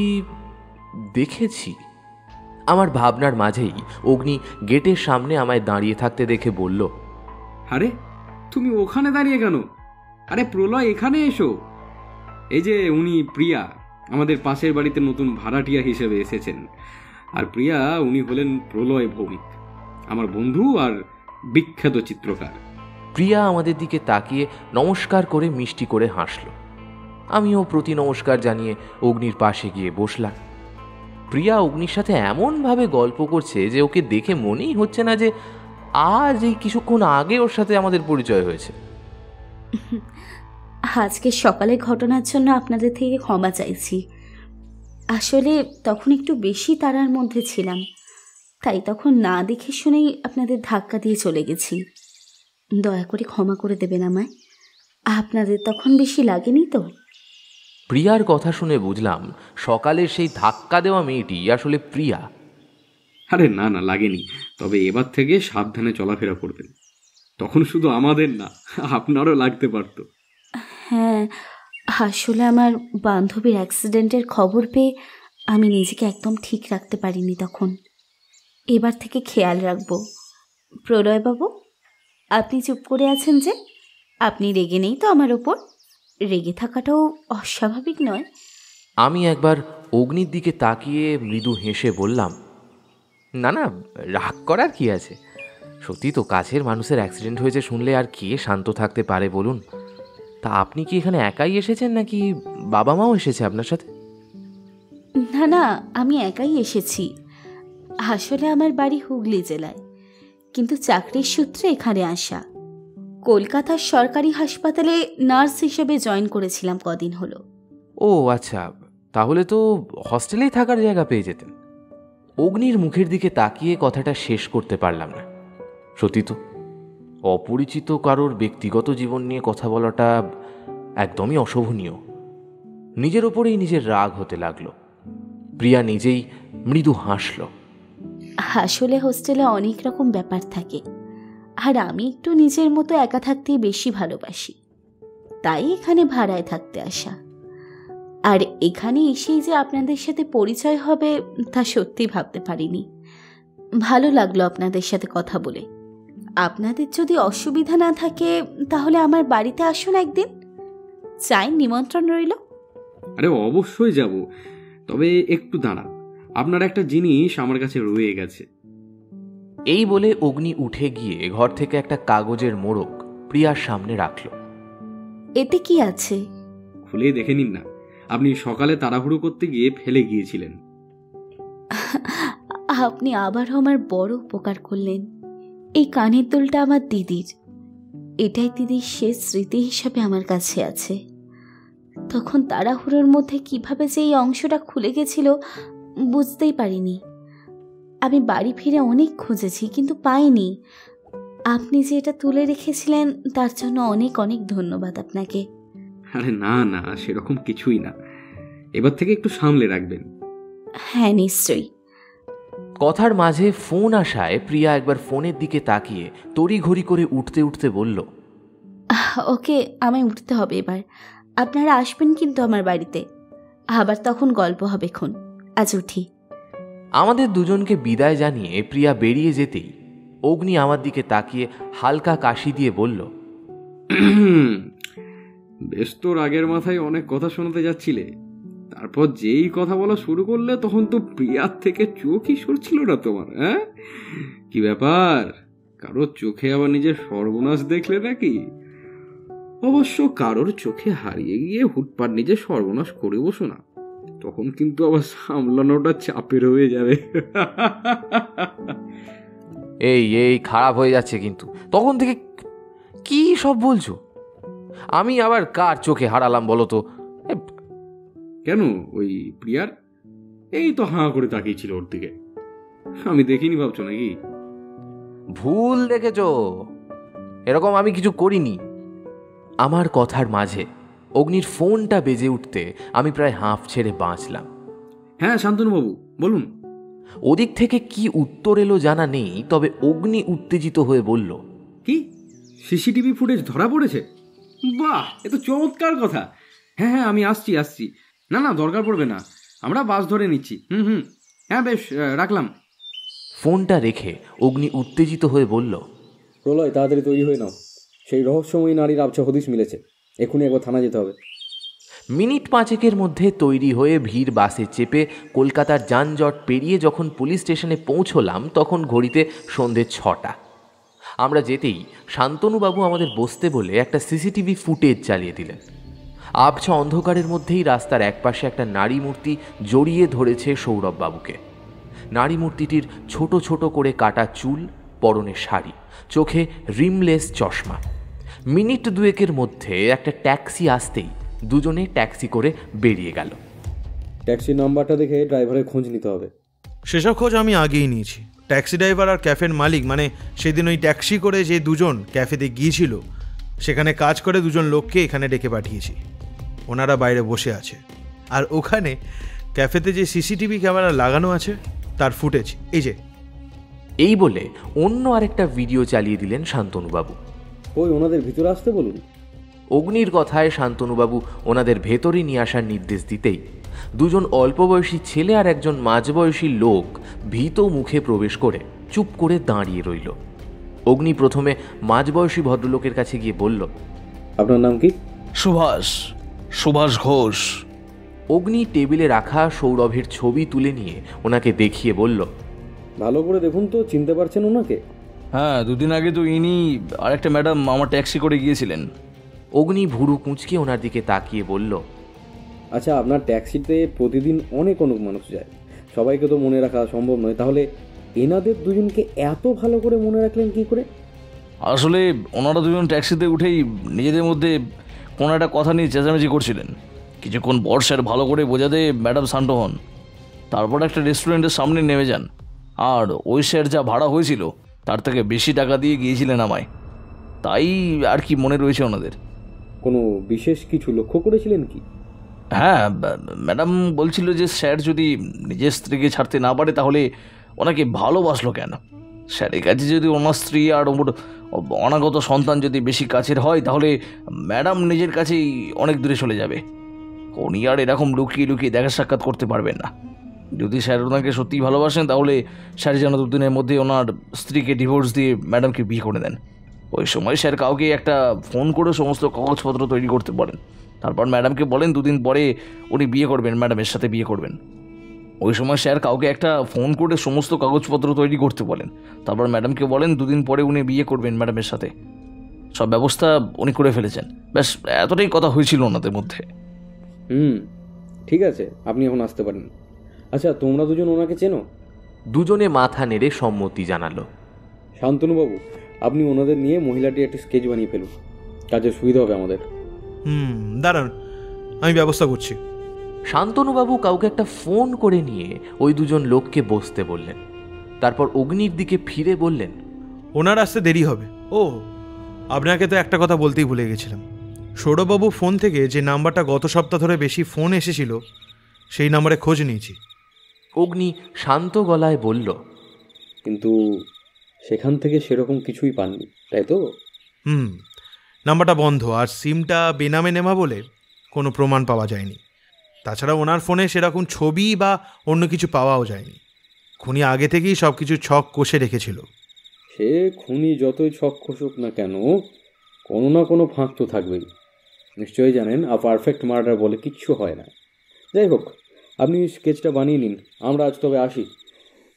দেখেছি? আমার ভাবনার মাঝেই অগ্নি গেটের সামনে আমায় দাঁড়িয়ে থাকতে দেখে বলল, আরে তুমি ওখানে দাঁড়িয়ে কেন? আরে প্রলয়, এখানে এসো। এই যে উনি প্রিয়া, আমাদের পাশের বাড়িতে নতুন ভাড়াটিয়া হিসেবে এসেছেন। আর প্রিয়া উনি হলেন প্রলয় ভৌমিক, আমার বন্ধু আর বিখ্যাত চিত্রকার। প্রিয়া আমাদের দিকে তাকিয়ে নমস্কার করে মিষ্টি করে হাসল। আমিও প্রতি নমস্কার জানিয়ে অগ্নির পাশে গিয়ে বসলাম। প্রিয়া অগ্নির সাথে এমনভাবে গল্প করছে যে ওকে দেখে মনেই হচ্ছে না যে আজ এই কিছুক্ষণ আগে ওর সাথে আমাদের পরিচয় হয়েছে। আজকে সকালে ঘটনার জন্য আপনাদের থেকে ক্ষমা চাইছি। আসলে তখন একটু বেশি তাড়ার মধ্যে ছিলাম। তাই তখন না দেখে শুনেই আপনাদের ধাক্কা দিয়ে চলে গেছি। দয়া করে ক্ষমা করে দেবেন আমায়। আপনাদের তখন বেশি লাগেনি তো? প্রিয়ার কথা শুনে বুঝলাম সকালের সেই ধাক্কা দেওয়া মেয়েটি আসলে প্রিয়া। আরে না না, লাগেনি। তবে এবার থেকে সাবধানে চলাফেরা করবেন। তখন শুধু আমাদের না, আপনারও লাগতে পারতো। হ্যাঁ, আসলে আমার বান্ধবীর অ্যাক্সিডেন্টের খবর পেয়ে আমি নিজেকে একদম ঠিক রাখতে পারিনি তখন। এবার থেকে খেয়াল রাখব। প্রলয়বাবু, আপনি চুপ করে আছেন যে? আপনি রেগে নেই তো আমার ওপর? রেগে থাকাটাও অস্বাভাবিক নয়। আমি একবার অগ্নির দিকে তাকিয়ে মৃদু হেসে বললাম, না না, রাগ করার কি আছে? সত্যি তো, কাছের মানুষের অ্যাক্সিডেন্ট হয়েছে শুনলে আর কে শান্ত থাকতে পারে বলুন? তা আপনি কি এখানে একাই এসেছেন নাকি বাবা মাও এসেছে আপনার সাথে? না না, আমি একাই এসেছি। আসলে আমার বাড়ি হুগলি জেলায়, কিন্তু চাকরির সূত্রে এখানে আসা। কলকাতার সরকারি হাসপাতালে নার্স হিসেবে জয়েন করেছিলাম কদিন হলো। ও আচ্ছা, তাহলে তো হস্টেলেই থাকার জায়গা পেয়ে যেতেন। অগ্নির মুখের দিকে তাকিয়ে কথাটা শেষ করতে পারলাম না। সত্যি তো, অপরিচিত কারোর ব্যক্তিগত জীবন নিয়ে কথা বলাটা একদমই অশোভনীয়। নিজের ওপরেই নিজের রাগ হতে লাগলো। প্রিয়া নিজেই মৃদু হাসল। আসলে হোস্টেলে অনেক রকম ব্যাপার থাকে, আর আমি একটু নিজের মতো একা থাকতেই বেশি ভালোবাসি। তাই এখানে ভাড়ায় থাকতে আসা। আর এখানে এসেই যে আপনাদের সাথে পরিচয় হবে তা সত্যি ভাবতে পারিনি। ভালো লাগলো আপনাদের সাথে কথা বলে। আপনাদের যদি অসুবিধা না থাকে তাহলে আমার বাড়িতে আসুন একদিন। চাই নিমন্ত্রণ রইল। আরে অবশ্যই যাব, তবে একটু দাঁড়ান, আপনার একটা জিনিস আমার কাছে রয়ে গেছে। এই বলে অগ্নি উঠে গিয়ে ঘর থেকে একটা কাগজের মোড়ক প্রিয়ার সামনে রাখল। এতে কি আছে? খুলে দেখে নিন না। আপনি সকালে তাড়াহুড়ো করতে গিয়ে ফেলে গিয়েছিলেন। আপনি আবারও আমার বড় উপকার করলেন। এই কানের দুলটা আমার দিদির। এটাই দিদির শেষ স্মৃতি হিসাবে আমার কাছে আছে। তখন তাড়াহুড়োর মধ্যে কিভাবে যে এই অংশটা খুলে গেছিল বুঝতেই পারিনি। আমি বাড়ি ফিরে অনেক খুঁজেছি, কিন্তু পাইনি। আপনি যে এটা তুলে রেখেছিলেন তার জন্য অনেক অনেক ধন্যবাদ আপনাকে। আরে না না, সেরকম কিছুই না। এবার থেকে একটু সামলে রাখবেন। হ্যাঁ, নিশ্চয়ই। কথার মাঝে ফোন আসায় প্রিয়া একবার ফোনের দিকে তাকিয়ে তড়িঘড়ি করে উঠতে উঠতে বলল, ওকে, আমায় উঠতে হবে এবার। আপনারা আসবেন কিন্তু আমার বাড়িতে। আবার তখন গল্প হবে খন। আজ উঠি। আমাদের দুজনকে বিদায় জানিয়ে প্রিয়া বেরিয়ে যেতেই অগ্নি আমার দিকে তাকিয়ে হালকা কাশি দিয়ে বলল, বেশ তো রাগের মাথায় অনেক কথা শোনাতে যাচ্ছিলে, তারপর যেই কথা বলা শুরু করলে তখন তো প্রিয়ার থেকে চোখই সরছিল না তোমার। হ্যাঁ, কি ব্যাপার? কারোর চোখে আবার নিজের সর্বনাশ দেখলে নাকি? অবশ্য কারোর চোখে হারিয়ে গিয়ে হুটপাট নিজের সর্বনাশ করে বসো না, তখন কিন্তু আবার সামলানোটা চাপের হয়ে যাবে। এই এই খারাপ হয়ে যাচ্ছে কিন্তু। তখন থেকে কি সব বলছো? আমি আবার কার চোখে হারালাম বলো তো? কেন, ওই প্রিয়ার? এই তো হাঁ করে তাকিয়েছিল ওর দিকে, আমি দেখিনি ভাবছো নাকি? ভুল দেখেছ, এরকম আমি কিছু করিনি। আমার কথার মাঝে অগ্নির ফোনটা বেজে উঠতে আমি প্রায় হাঁফ ছেড়ে বাঁচলাম। হ্যাঁ শান্তনুবাবু, বলুন। ওদিক থেকে কি উত্তর এলো জানা নেই, তবে অগ্নি উত্তেজিত হয়ে বলল, কি সিসিটিভি ফুটেজ ধরা পড়েছে? বাহ, এ তো চমৎকার কথা। হ্যাঁ হ্যাঁ, আমি আসছি। না না, দরকার পড়বে না, আমরা বাস ধরে নিচ্ছি। হ্যাঁ বেশ, রাখলাম। ফোনটা রেখে অগ্নি উত্তেজিত হয়ে বলল, প্রলয়, তাড়াতাড়ি তৈরি হয়ে নাও। সেই রহস্যময়ী নারীর আবছা হদিশ মিলেছে। এখনই একবার থানা যেতে হবে। মিনিট পাঁচেকের মধ্যে তৈরি হয়ে ভিড় বাসে চেপে কলকাতার যানজট পেরিয়ে যখন পুলিশ স্টেশনে পৌঁছলাম তখন ঘড়িতে সন্ধে 6টা। আমরা যেতেই শান্তনুবাবু আমাদের বসতে বলে একটা সিসিটিভি ফুটেজ চালিয়ে দিলেন। আবছা অন্ধকারের মধ্যেই রাস্তার একপাশে একটা নারী মূর্তি জড়িয়ে ধরেছে সৌরভবাবুকে। নারী মূর্তিটির ছোট ছোট করে কাটা চুল, পরনে শাড়ি, চোখে রিমলেস চশমা। মিনিট দুয়েকের মধ্যে একটা ট্যাক্সি আসতেই দুজনে ট্যাক্সি করে বেরিয়ে গেল। ট্যাক্সির নাম্বারটা দেখে ড্রাইভারের খোঁজ নিতে হবে। সেসব খোঁজ আমি আগেই নিয়েছি। ট্যাক্সি ড্রাইভার আর ক্যাফের মালিক, মানে সেদিন ওই ট্যাক্সি করে যে দুজন ক্যাফেতে গিয়েছিল, সেখানে কাজ করে দুজন লোককে এখানে ডেকে পাঠিয়েছি। ওনারা বাইরে বসে আছে, আর ওখানে ক্যাফেতে যে সিসিটিভি ক্যামেরা লাগানো আছে তার ফুটেজ এই যে। এই বলে অন্য আরেকটা ভিডিও চালিয়ে দিলেন শান্তনুবাবু। ওই ওনাদের ভিতরে আসতে বলুন। অগ্নির কথায় শান্তনুবাবু ওনাদের ভেতরে নিয়ে আসার নির্দেশ দিতেই দুজন অল্প বয়সী ছেলে আর একজন মাঝবয়সী লোক ভীত মুখে প্রবেশ করে চুপ করে দাঁড়িয়ে রইল। অগ্নি প্রথমে মাঝবয়সী ভদ্রলোকের কাছে গিয়ে বলল, আপনার নাম কি? সুভাষ ঘোষ। অগ্নি টেবিলে রাখা সৌরভের ছবি তুলে নিয়ে ওনাকে দেখিয়ে বলল, ভালো করে দেখুন তো, চিনতে পারছেন ওনাকে? হ্যাঁ, 2 দিন আগে তো ইনি আরেকটা ম্যাডাম আমার ট্যাক্সি করে গিয়েছিলেন। অগ্নি ভুরু কুঁচকে ওনার দিকে তাকিয়ে বলল, আচ্ছা, আপনার ট্যাক্সিতে প্রতিদিন অনেক মানুষ যায়, সবাইকে তো মনে রাখা সম্ভব নয়, তাহলে এনাদের দুজনকে এত ভালো করে মনে রাখলেন কি করে? আসলে ওনারা দুজন ট্যাক্সিতে উঠেই নিজেদের মধ্যে কোনো একটা কথা নিয়ে চেঁচামেচি করছিলেন। কিছুক্ষণ পর স্যার ভালো করে বোঝাতে ম্যাডাম শান্ত হন, তারপর একটা রেস্টুরেন্টের সামনে নেমে যান, আর ওই স্যার যা ভাড়া হয়েছিল তার থেকে বেশি টাকা দিয়ে গিয়েছিলেন আমায়। তাই আর কি মনে রয়েছে ওনাদের। কোনো বিশেষ কিছু লক্ষ্য করেছিলেন কি? হ্যাঁ, ম্যাডাম বলছিল যে স্যার যদি নিজের স্ত্রীকে ছাড়তে না পারে তাহলে ওনাকে ভালোবাসলো কেন। স্যারের কাছে যদি ওনার স্ত্রী আর ওর অনাগত সন্তান যদি বেশি কাছের হয় তাহলে ম্যাডাম নিজের কাছেই অনেক দূরে চলে যাবে। উনি আর এরকম লুকিয়ে লুকিয়ে দেখা সাক্ষাৎ করতে পারবেন না। যদি স্যার ওনাকে সত্যিই ভালোবাসেন তাহলে স্যার যেন 2 দিনের মধ্যে ওনার স্ত্রীকে ডিভোর্স দিয়ে ম্যাডামকে বিয়ে করে দেন। ওই সময় স্যার কাউকে একটা ফোন করে সমস্ত কাগজপত্র তৈরি করতে বলেন, তারপর ম্যাডামকে বলেন 2 দিন পরে উনি বিয়ে করবেন, ম্যাডামের সাথে বিয়ে করবেন। ওই সময় স্যার কাউকে একটা ফোন করে সমস্ত কাগজপত্র তৈরি করতে বলেন, তারপর ম্যাডামকে বলেন 2 দিন পরে উনি বিয়ে করবেন ম্যাডামের সাথে। সব ব্যবস্থা উনি করে ফেলেছেন। ব্যাস এতটাই কথা হয়েছিল ওনাদের মধ্যে। ঠিক আছে, আপনি এখন আসতে পারেন। আচ্ছা, তোমরা দুজন ওনাকে চেনো? দুজনে মাথা নেড়ে সম্মতি জানালো। শান্তনুবাবু, আপনি ওনাদের নিয়ে মহিলাটি একটা স্কেচ বানিয়ে ফেলুন, কাজে সুবিধা হবে আমাদের। দাঁড়ান, আমি ব্যবস্থা করছি। শান্তনুবাবু কাউকে একটা ফোন করে নিয়ে ওই দুজন লোককে বসতে বললেন, তারপর অগ্নির দিকে ফিরে বললেন, ওনার আসতে দেরি হবে। ও, আপনাকে তো একটা কথা বলতেই ভুলে গেছিলাম। সৌরভবাবু ফোন থেকে যে নাম্বারটা গত সপ্তাহ ধরে বেশি ফোন এসেছিল সেই নাম্বারে খোঁজ নিয়েছি। অগ্নি শান্ত গলায় বলল, কিন্তু সেখান থেকে সেরকম কিছুই পাননি, তাই তো? নাম্বারটা বন্ধ, আর সিমটা বেনামে নেওয়া বলে কোনো প্রমাণ পাওয়া যায়নি। তাছাড়া ওনার ফোনে সেরকম ছবি বা অন্য কিছু পাওয়াও যায়নি। খুনি আগে থেকেই সব কিছু ছক কষে রেখেছিল। সে খুনি যতই ছক কষুক না কেন, কোনো না কোনো ফাঁক তো থাকবেই। নিশ্চয়ই জানেন, পারফেক্ট মার্ডার বলে কিচ্ছু হয় না। যাই হোক, আপনি স্কেচটা বানিয়ে নিন, আমরা আজ তবে আসি।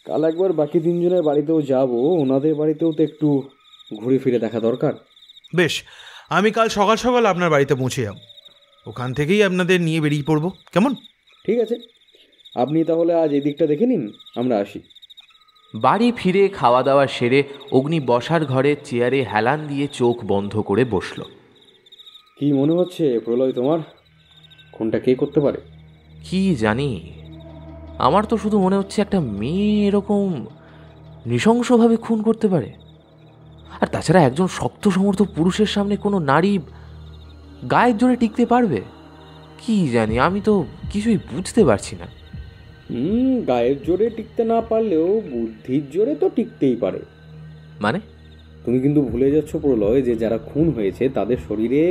কাল একবার বাকি 3 জনের বাড়িতেও যাব, ওনাদের বাড়িতেও তো একটু ঘুরে ফিরে দেখা দরকার। বেশ, আমি কাল সকাল সকাল আপনার বাড়িতে পৌঁছে যাব, ওখান থেকেই আপনাদের নিয়ে বেরিয়ে পড়ব, কেমন? ঠিক আছে, আপনি তাহলে আজ এই দিকটা দেখে নিন, আমরা আসি। বাড়ি ফিরে খাওয়া দাওয়া সেরে অগ্নি বসার ঘরে চেয়ারে হেলান দিয়ে চোখ বন্ধ করে বসল। কি মনে হচ্ছে প্রলয় তোমার, খুনটা কে করতে পারে? কি জানি, আমার তো শুধু মনে হচ্ছে একটা মেয়ে এরকম নৃশংসভাবে খুন করতে পারে। আর তাছাড়া একজন শক্ত সমর্থ পুরুষের সামনে কোনো নারী গায়ের জোরে টিকতে পারবে? কি জানি, আমি তো কিছুই বুঝতে পারছি না। গায়ের জোরে টিকতে না পারলেও বুদ্ধির জোরে তো টিকতেই পারে। মানে? তুমি কিন্তু ভুলে যাচ্ছ প্রলয়, যে যারা খুন হয়েছে তাদের শরীরে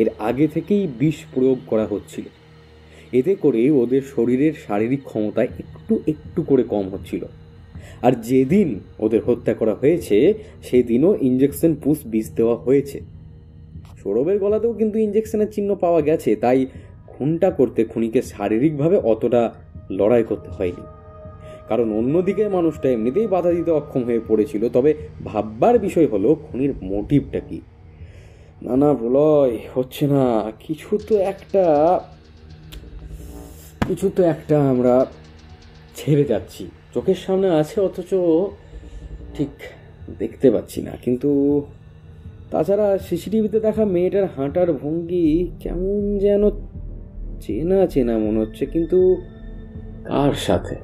এর আগে থেকেই বিষ প্রয়োগ করা হচ্ছিল। এতে করে ওদের শরীরের শারীরিক ক্ষমতা একটু একটু করে কম হচ্ছিল। আর যেদিন ওদের হত্যা করা হয়েছে সেদিনও ইঞ্জেকশন পুশ বিষ দেওয়া হয়েছে। সৌরভের গলাতেও কিন্তু ইঞ্জেকশনের চিহ্ন পাওয়া গেছে, তাই খুনটা করতে খুনিকে শারীরিকভাবে অতটা লড়াই করতে হয়নি। কারণ অন্যদিকে মানুষটা এমনিতেই বাধা দিতে অক্ষম হয়ে পড়েছিল। তবে ভাববার বিষয় হলো খুনির মোটিভটা কি। না প্রলয়, হচ্ছে না, কিছু তো একটা আমরা ছেড়ে যাচ্ছি, চোখের সামনে আছে অথচ ঠিক দেখতে পাচ্ছি না। কিন্তু তাছাড়া সিসিটিভিতে দেখা মেয়েটার হাঁটার ভঙ্গি কেমন যেন চেনা চেনা মনে হচ্ছে, কিন্তু কার সাথে?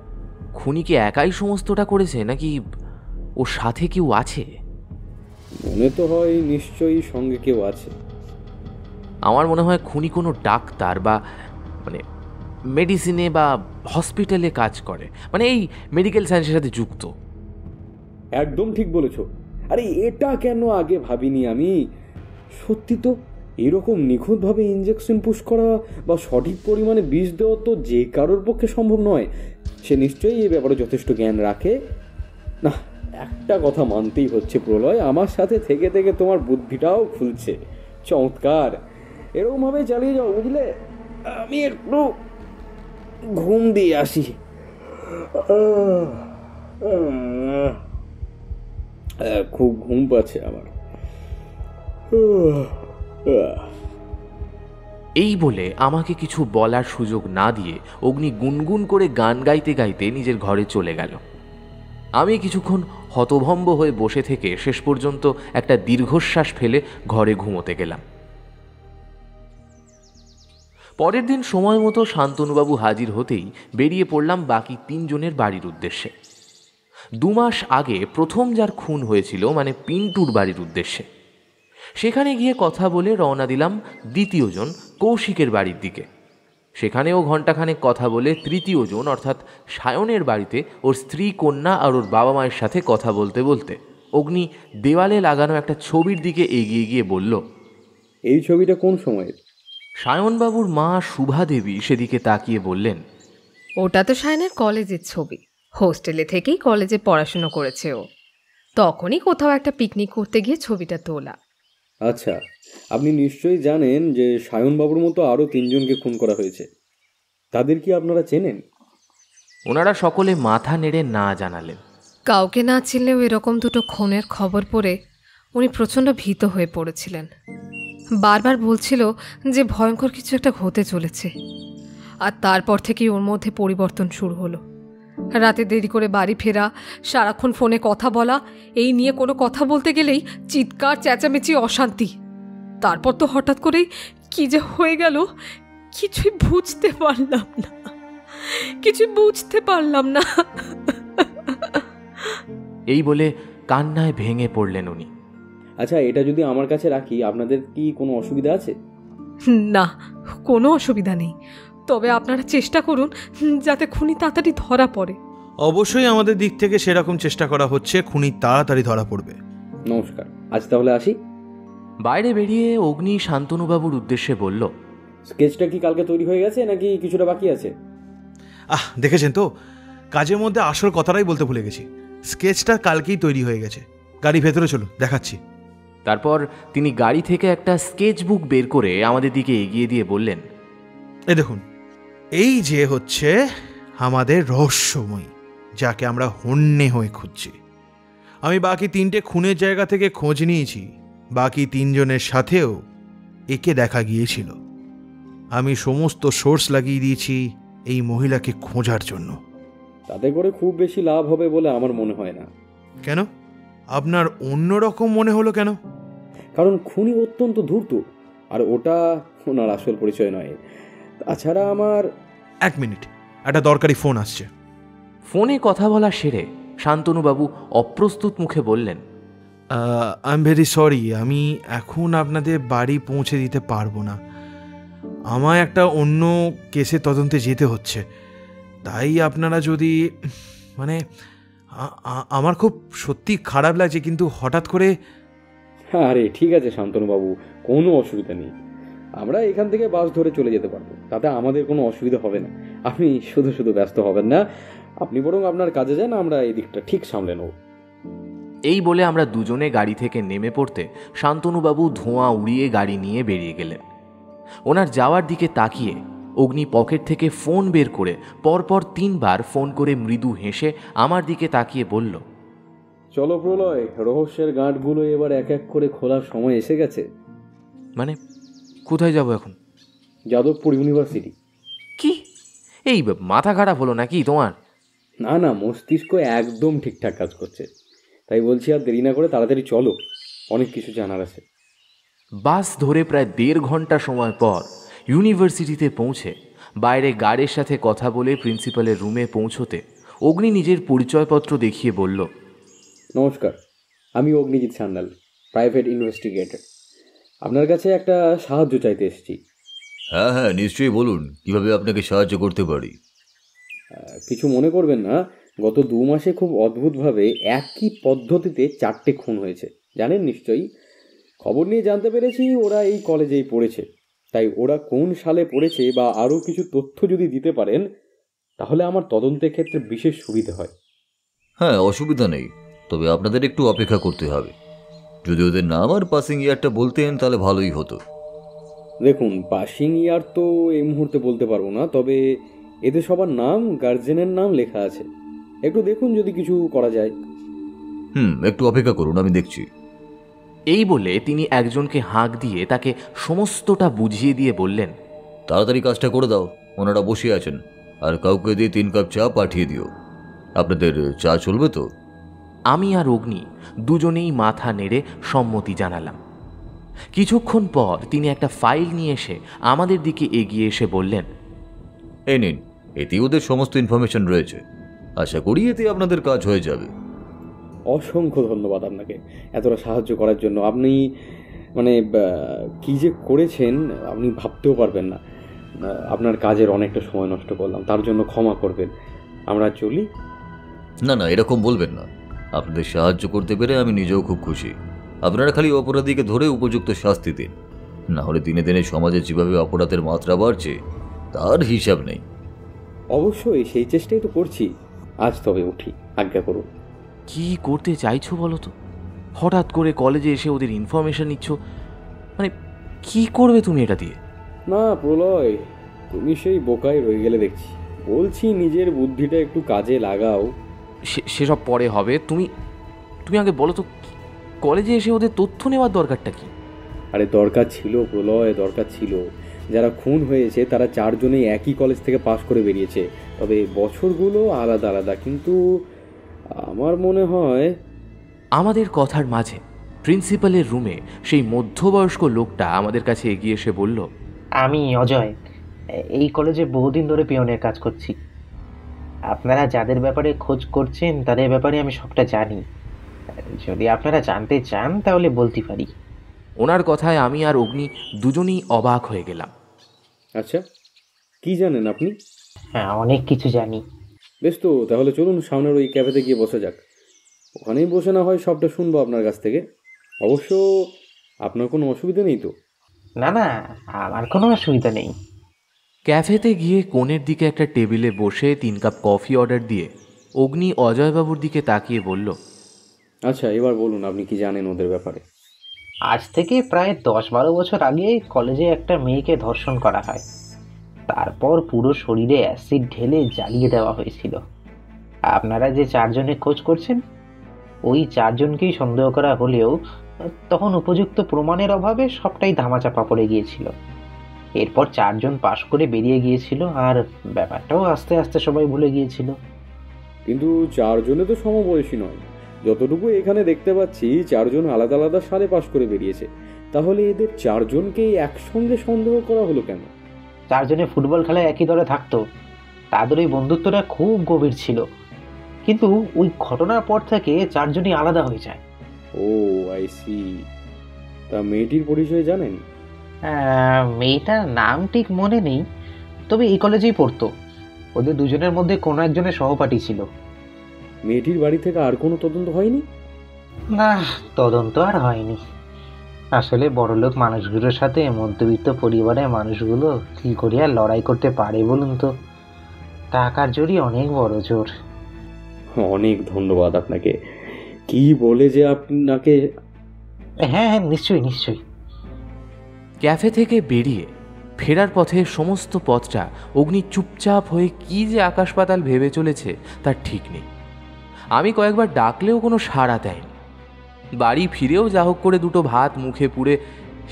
খুনি কি একাই সমস্তটা করেছে নাকি ওর সাথে কেউ আছে? মনে তো হয় নিশ্চয়ই সঙ্গে কেউ আছে। আমার মনে হয় খুনি কোনো ডাক্তার বা মানে মেডিসিনে বা হসপিটালে কাজ করে, মানে এই মেডিকেল সায়েন্সের সাথে যুক্ত। একদম ঠিক বলেছ। আরে এটা কেন আগে ভাবিনি আমি। সত্যি তো, এরকম নিখুঁতভাবে ইঞ্জেকশন পুশ করা বা সঠিক পরিমাণে বিষ দেওয়া তো যে কারোর পক্ষে সম্ভব নয়। সে নিশ্চয়ই এই ব্যাপারে যথেষ্ট জ্ঞান রাখে। না, একটা কথা মানতেই হচ্ছে প্রলয়, আমার সাথে থেকে থেকে তোমার বুদ্ধিটাও খুলছে। চমৎকার, এরকমভাবে চালিয়ে যাও, বুঝলে? আমি একটু ঘুম দিয়ে আসি। খুব ঘুম পাচ্ছে আমার। এই বলে আমাকে কিছু বলার সুযোগ না দিয়ে অগ্নি গুনগুন করে গান গাইতে গাইতে নিজের ঘরে চলে গেল। আমি কিছুক্ষণ হতভম্ব হয়ে বসে থেকে শেষ পর্যন্ত একটা দীর্ঘশ্বাস ফেলে ঘরে ঘুমোতে গেলাম। পরের দিন সময় মতো শান্তনুবাবু হাজির হতেই বেরিয়ে পড়লাম বাকি 3 জনের বাড়ির উদ্দেশ্যে। 2 মাস আগে প্রথম যার খুন হয়েছিল, মানে পিন্টুর বাড়ির উদ্দেশ্যে। সেখানে গিয়ে কথা বলে রওনা দিলাম 2য় জন কৌশিকের বাড়ির দিকে। সেখানেও ঘণ্টাখানেক কথা বলে 3য় জন অর্থাৎ সায়নের বাড়িতে ওর স্ত্রী, কন্যা আর ওর বাবা মায়ের সাথে কথা বলতে বলতে অগ্নি দেওয়ালে লাগানো একটা ছবির দিকে এগিয়ে গিয়ে বলল, এই ছবিটা কোন সময়ের? সায়নবাবুর মা শুভা দেবী সেদিকে তাকিয়ে বললেন, ওটা তো সায়নের কলেজের ছবি। হোস্টেলে থেকেই কলেজে পড়াশুনো করেছে ও, তখনই কোথাও একটা পিকনিক করতে গিয়ে ছবিটা তোলা। আচ্ছা, আপনি নিশ্চয়ই জানেন যে সায়নবাবুর মতো আরও 3 জনকে খুন করা হয়েছে। তাদের কি আপনারা চেনেন? ওনারা সকলে মাথা নেড়ে না জানালেন। কাউকে না চিনলেও এরকম 2টো খুনের খবর পড়ে উনি প্রচণ্ড ভীত হয়ে পড়েছিলেন। বারবার বলছিল যে ভয়ঙ্কর কিছু একটা হতে চলেছে। আর তারপর থেকেই ওর মধ্যে পরিবর্তন শুরু হলো। রাতে দেরি করে বাড়ি ফেরা, সারাক্ষণ ফোনে কথা বলা, এই নিয়ে কোনো কথা বলতে গেলেই চিৎকার, চেঁচামেচি, অশান্তি। তারপর তো হঠাৎ করেই কি যে হয়ে গেল কিছুই বুঝতে পারলাম না। এই বলে কান্নায় ভেঙে পড়লেন উনি। আচ্ছা, এটা যদি আমার কাছে রাখি আপনাদের কি কোনো অসুবিধা আছে? না, কোনো অসুবিধা নেই। তবে আপনারা চেষ্টা করুন যাতে খুনি তাড়াতাড়ি ধরা পড়ে। অবশ্যই আমাদের দিক থেকে সেরকম চেষ্টা করা হচ্ছে, খুনি তাড়াতাড়ি ধরা পড়বে। নমস্কার, আজ তাহলে আসি। বাইরে বেরিয়ে অগ্নি শান্তনুবাবুর উদ্দেশ্যে বলল, স্কেচটা কি কালকে তৈরি হয়ে গেছে নাকি কিছুটা বাকি আছে? দেখেছেন তো, কাজের মধ্যে আসল কথাটাই বলতে ভুলে গেছি। স্কেচটা কালকেই তৈরি হয়ে গেছে। গাড়ি ভেতরে চলো, দেখাচ্ছি। তারপর তিনি গাড়ি থেকে একটা স্কেচ বুক বের করে আমাদের দিকে এগিয়ে দিয়ে বললেন, এই দেখুন, এই যে হচ্ছে আমাদের রহস্যময়ী, যাকে আমরা হন্যে হয়ে খুঁজছি। আমি বাকি 3টে খুনের জায়গা থেকে খোঁজ নিয়েছি। বাকি 3 জনের সাথেও একে দেখা গিয়েছিল। আমি সমস্ত সোর্স লাগিয়ে দিয়েছি এই মহিলাকে খোঁজার জন্য। তাতে করে খুব বেশি লাভ হবে বলে আমার মনে হয় না। কেন? আপনার অন্যরকম মনে হলো কেন? কারণ খুনি অত্যন্ত ধূর্ত, আর ওটা ওনার আসল পরিচয় নয়। তাছাড়া আমার 1 মিনিট, একটা দরকারি ফোন আসছে। ফোনে কথা বলা সেরে শান্তনুবাবু অপ্রস্তুত মুখে বললেন, আই এম ভেরি সরি, আমি এখন আপনাদের বাড়ি পৌঁছে দিতে পারবো না। আমায় একটা অন্য কেসে তদন্তে যেতে হচ্ছে। তাই আপনারা যদি আমার খুব সত্যি খারাপ লাগছে, কিন্তু হঠাৎ করে। আরে ঠিক আছে শান্তনুবাবু, কোনো অসুবিধা নেই। আমরা এখান থেকে বাস ধরে চলে যেতে পারবো, তাতে আমাদের কোনো অসুবিধা হবে না। আপনি শুধু ব্যস্ত হবেন না, আপনি বরং আপনার কাজে যান, আমরা এই দিকটা ঠিক সামলে নেব। এই বলে আমরা দুজনে গাড়ি থেকে নেমে পড়তে শান্তনুবাবু ধোঁয়া উড়িয়ে গাড়ি নিয়ে বেরিয়ে গেলেন। ওনার যাওয়ার দিকে তাকিয়ে অগ্নি পকেট থেকে ফোন বের করে পরপর 3 বার ফোন করে মৃদু হেসে আমার দিকে তাকিয়ে বলল, চলো প্রলয়, রহস্যের গাঁটগুলো এবার এক এক করে খোলার সময় এসে গেছে। মানে কোথায় যাব এখন? যাদবপুর ইউনিভার্সিটি। কি এই মাথা খারাপ হলো নাকি তোমার? না, মস্তিষ্ক একদম ঠিকঠাক কাজ করছে। তাই বলছি, আর দেরি না করে তাড়াতাড়ি চলো, অনেক কিছু জানার আছে। বাস ধরে প্রায় 1.5 ঘন্টা সময় পর ইউনিভার্সিটিতে পৌঁছে বাইরে গার্ডের সাথে কথা বলে প্রিন্সিপালের রুমে পৌঁছতে অগ্নি নিজের পরিচয়পত্র দেখিয়ে বলল, নমস্কার, আমি অগ্নিজিৎ সান্যাল, প্রাইভেট ইনভেস্টিগেটর। আপনার কাছে একটা সাহায্য চাইতে এসেছি। হ্যাঁ হ্যাঁ, নিশ্চয়ই বলুন, কিভাবে আপনাকে সাহায্য করতে পারি। কিছু মনে করবেন না, গত 2 মাসে খুব অদ্ভুতভাবে একই পদ্ধতিতে 4টে খুন হয়েছে, জানেন নিশ্চয়ই। খবর নিয়ে জানতে পেরেছি ওরা এই কলেজেই পড়েছে। তাই ওরা কোন সালে পড়েছে বা আরও কিছু তথ্য যদি দিতে পারেন তাহলে আমার তদন্তের ক্ষেত্রে বিশেষ সুবিধা হয়। হ্যাঁ, অসুবিধা নেই, তবে আপনাদের একটু অপেক্ষা করতে হবে। যদি ওদের নাম আর পাসিং ইয়ারটা বলতেন তাহলে ভালোই হতো। দেখুন, পাসিং ইয়ার তো এই মুহূর্তে বলতে পারবো না, তবে এদের সবার নাম, গার্জেনের নাম লেখা আছে। একটু দেখুন যদি কিছু করা যায়। একটু অপেক্ষা করুন, আমি দেখছি। এই বলে তিনি একজনকে হাঁক দিয়ে তাকে সমস্তটা বুঝিয়ে দিয়ে বললেন, তাড়াতাড়ি কাজটা করে দাও, ওনারা বসে আছেন, আর কাউকে দিয়ে 3 কাপ চা পাঠিয়ে দিও। আপনাদের চা চলবে তো? আমি আর অগ্নি দুজনেই মাথা নেড়ে সম্মতি জানালাম। কিছুক্ষণ পর তিনি একটা ফাইল নিয়ে এসে আমাদের দিকে এগিয়ে এসে বললেন, এই নিন, এতে ওদের সমস্ত ইনফরমেশন রয়েছে। আশা করি এতে আপনাদের কাজ হয়ে যাবে। অসংখ্য ধন্যবাদ আপনাকে এতটা সাহায্য করার জন্য। আপনি মানে কী যে করেছেন আপনি ভাবতেও পারবেন না। আপনার কাজের অনেকটা সময় নষ্ট করলাম, তার জন্য ক্ষমা করবেন। আমরা চলি। না না, এরকম বলবেন না। আপনাদের সাহায্য করতে পেরে আমি নিজেও খুব খুশি। আপনারা খালি অপরাধীকে ধরে উপযুক্ত শাস্তি দিন, না হলে দিনে দিনে সমাজে যেভাবে অপরাধের মাত্রা বাড়ছে তার হিসাব নেই। অবশ্যই সেই চেষ্টাই তো করছি। আজ তবে উঠি, আজ্ঞা করুন। কি করতে চাইছো বলো তো? হঠাৎ করে কলেজে এসে ওদের ইনফরমেশন নিচ্ছ, মানে কি করবে তুমি এটা দিয়ে? না প্রলয়, তুমি সেই বোকায় রয়ে গেলে দেখছি। বলছি নিজের বুদ্ধিটা একটু কাজে লাগাও। সেসব পরে হবে। তুমি আগে বলো তো, কলেজে এসে ওদের তথ্য নেওয়ার দরকারটা কি? আরে দরকার ছিল প্রলয়, দরকার ছিল। যারা খুন হয়েছে তারা 4 জনেই একই কলেজ থেকে পাশ করে বেরিয়েছে, তবে বছরগুলো আলাদা আলাদা। কিন্তু আমার মনে হয় আমাদের কথার মাঝে প্রিন্সিপালের রুমে সেই মধ্যবয়স্ক লোকটা আমাদের কাছে এগিয়ে এসে বলল, আমি অজয়, এই কলেজে বহুদিন ধরে পিয়নের কাজ করছি। আপনারা যাদের ব্যাপারে খোঁজ করছেন তাদের ব্যাপারে আমি সবটা জানি। যদি আপনারা জানতে চান তাহলে বলতে পারি। ওনার কথায় আমি আর অগ্নি দুজনেই অবাক হয়ে গেলাম। আচ্ছা, কি জানেন আপনি? হ্যাঁ, অনেক কিছু জানি। বেশ, তো তাহলে চলুন সামনের ওই ক্যাফেতে গিয়ে বসা যাক। ওখানেই বসে না হয় সবটা শুনবো আপনার কাছ থেকে। অবশ্য আপনার কোনো অসুবিধা নেই তো? না না, আমার কোনো অসুবিধা নেই। ক্যাফেতে গিয়ে কোণের দিকে একটা টেবিলে বসে 3 কাপ কফি অর্ডার দিয়ে অগ্নি অজয়বাবুর দিকে তাকিয়ে বলল, আচ্ছা এবার বলুন আপনি কি জানেন ওদের ব্যাপারে? আজ থেকে প্রায় 10-12 বছর আগে কলেজে একটা মেয়েকে ধর্ষণ করা হয়। তারপর পুরো শরীরে অ্যাসিড ঢেলে জ্বালিয়ে দেওয়া হয়েছিল। আপনারা যে 4 জনে খোঁজ করছেন ওই 4 জনকেই সন্দেহ করা হলেও তখন উপযুক্ত প্রমাণের অভাবে সবটাই ধামাচাপা পড়ে গিয়েছিল। এরপর 4 জন পাশ করে বেরিয়ে গিয়েছিল আর ব্যাপারটাও আস্তে আস্তে সবাই ভুলে গিয়েছিল। কিন্তু 4 জনে তো সমবয়সী নয়। যতটুকু এখানে দেখতে পাচ্ছি 4 জন আলাদা আলাদা সালে পাশ করে বেরিয়েছে। তাহলে এদের 4 জনকেই একসঙ্গে সন্দেহ করা হলো কেন? 4 জনে ফুটবল খেলায় একই দলে থাকতো, তাদের ওই বন্ধুত্বটা খুব গভীর ছিল। কিন্তু ওই ঘটনার পর থেকে 4 জনই আলাদা হয়ে যায়। ও আই সি। তা মেয়েটির পরিচয় জানেন? মেয়েটার নাম ঠিক মনে নেই, তবে এই কলেজেই পড়তো। ওদের দুজনের মধ্যে কোনো একজনের সহপাঠী ছিল। মেয়েটির বাড়ি থেকে আর কোনো তদন্ত হয়নি? না, তদন্ত আর হয়নি। আসলে বড়লোক মানুষগুলোর সাথে মধ্যবিত্ত পরিবারের মানুষগুলো কি করিয়া লড়াই করতে পারে বলুন তো? টাকার জোরই অনেক বড় জোর। অনেক ধন্যবাদ আপনাকে। কি বলে যে আপনাকে। হ্যাঁ হ্যাঁ, নিশ্চয়ই নিশ্চয়ই। ক্যাফে থেকে বেরিয়ে ফেরার পথে সমস্ত পথটা অগ্নি চুপচাপ হয়ে কি যে আকাশ পাতাল ভেবে চলেছে তার ঠিক নেই। আমি কয়েকবার ডাকলেও কোনো সাড়া দেয়নি। বাড়ি ফিরেও যা হোক করে 2টো ভাত মুখে পুড়ে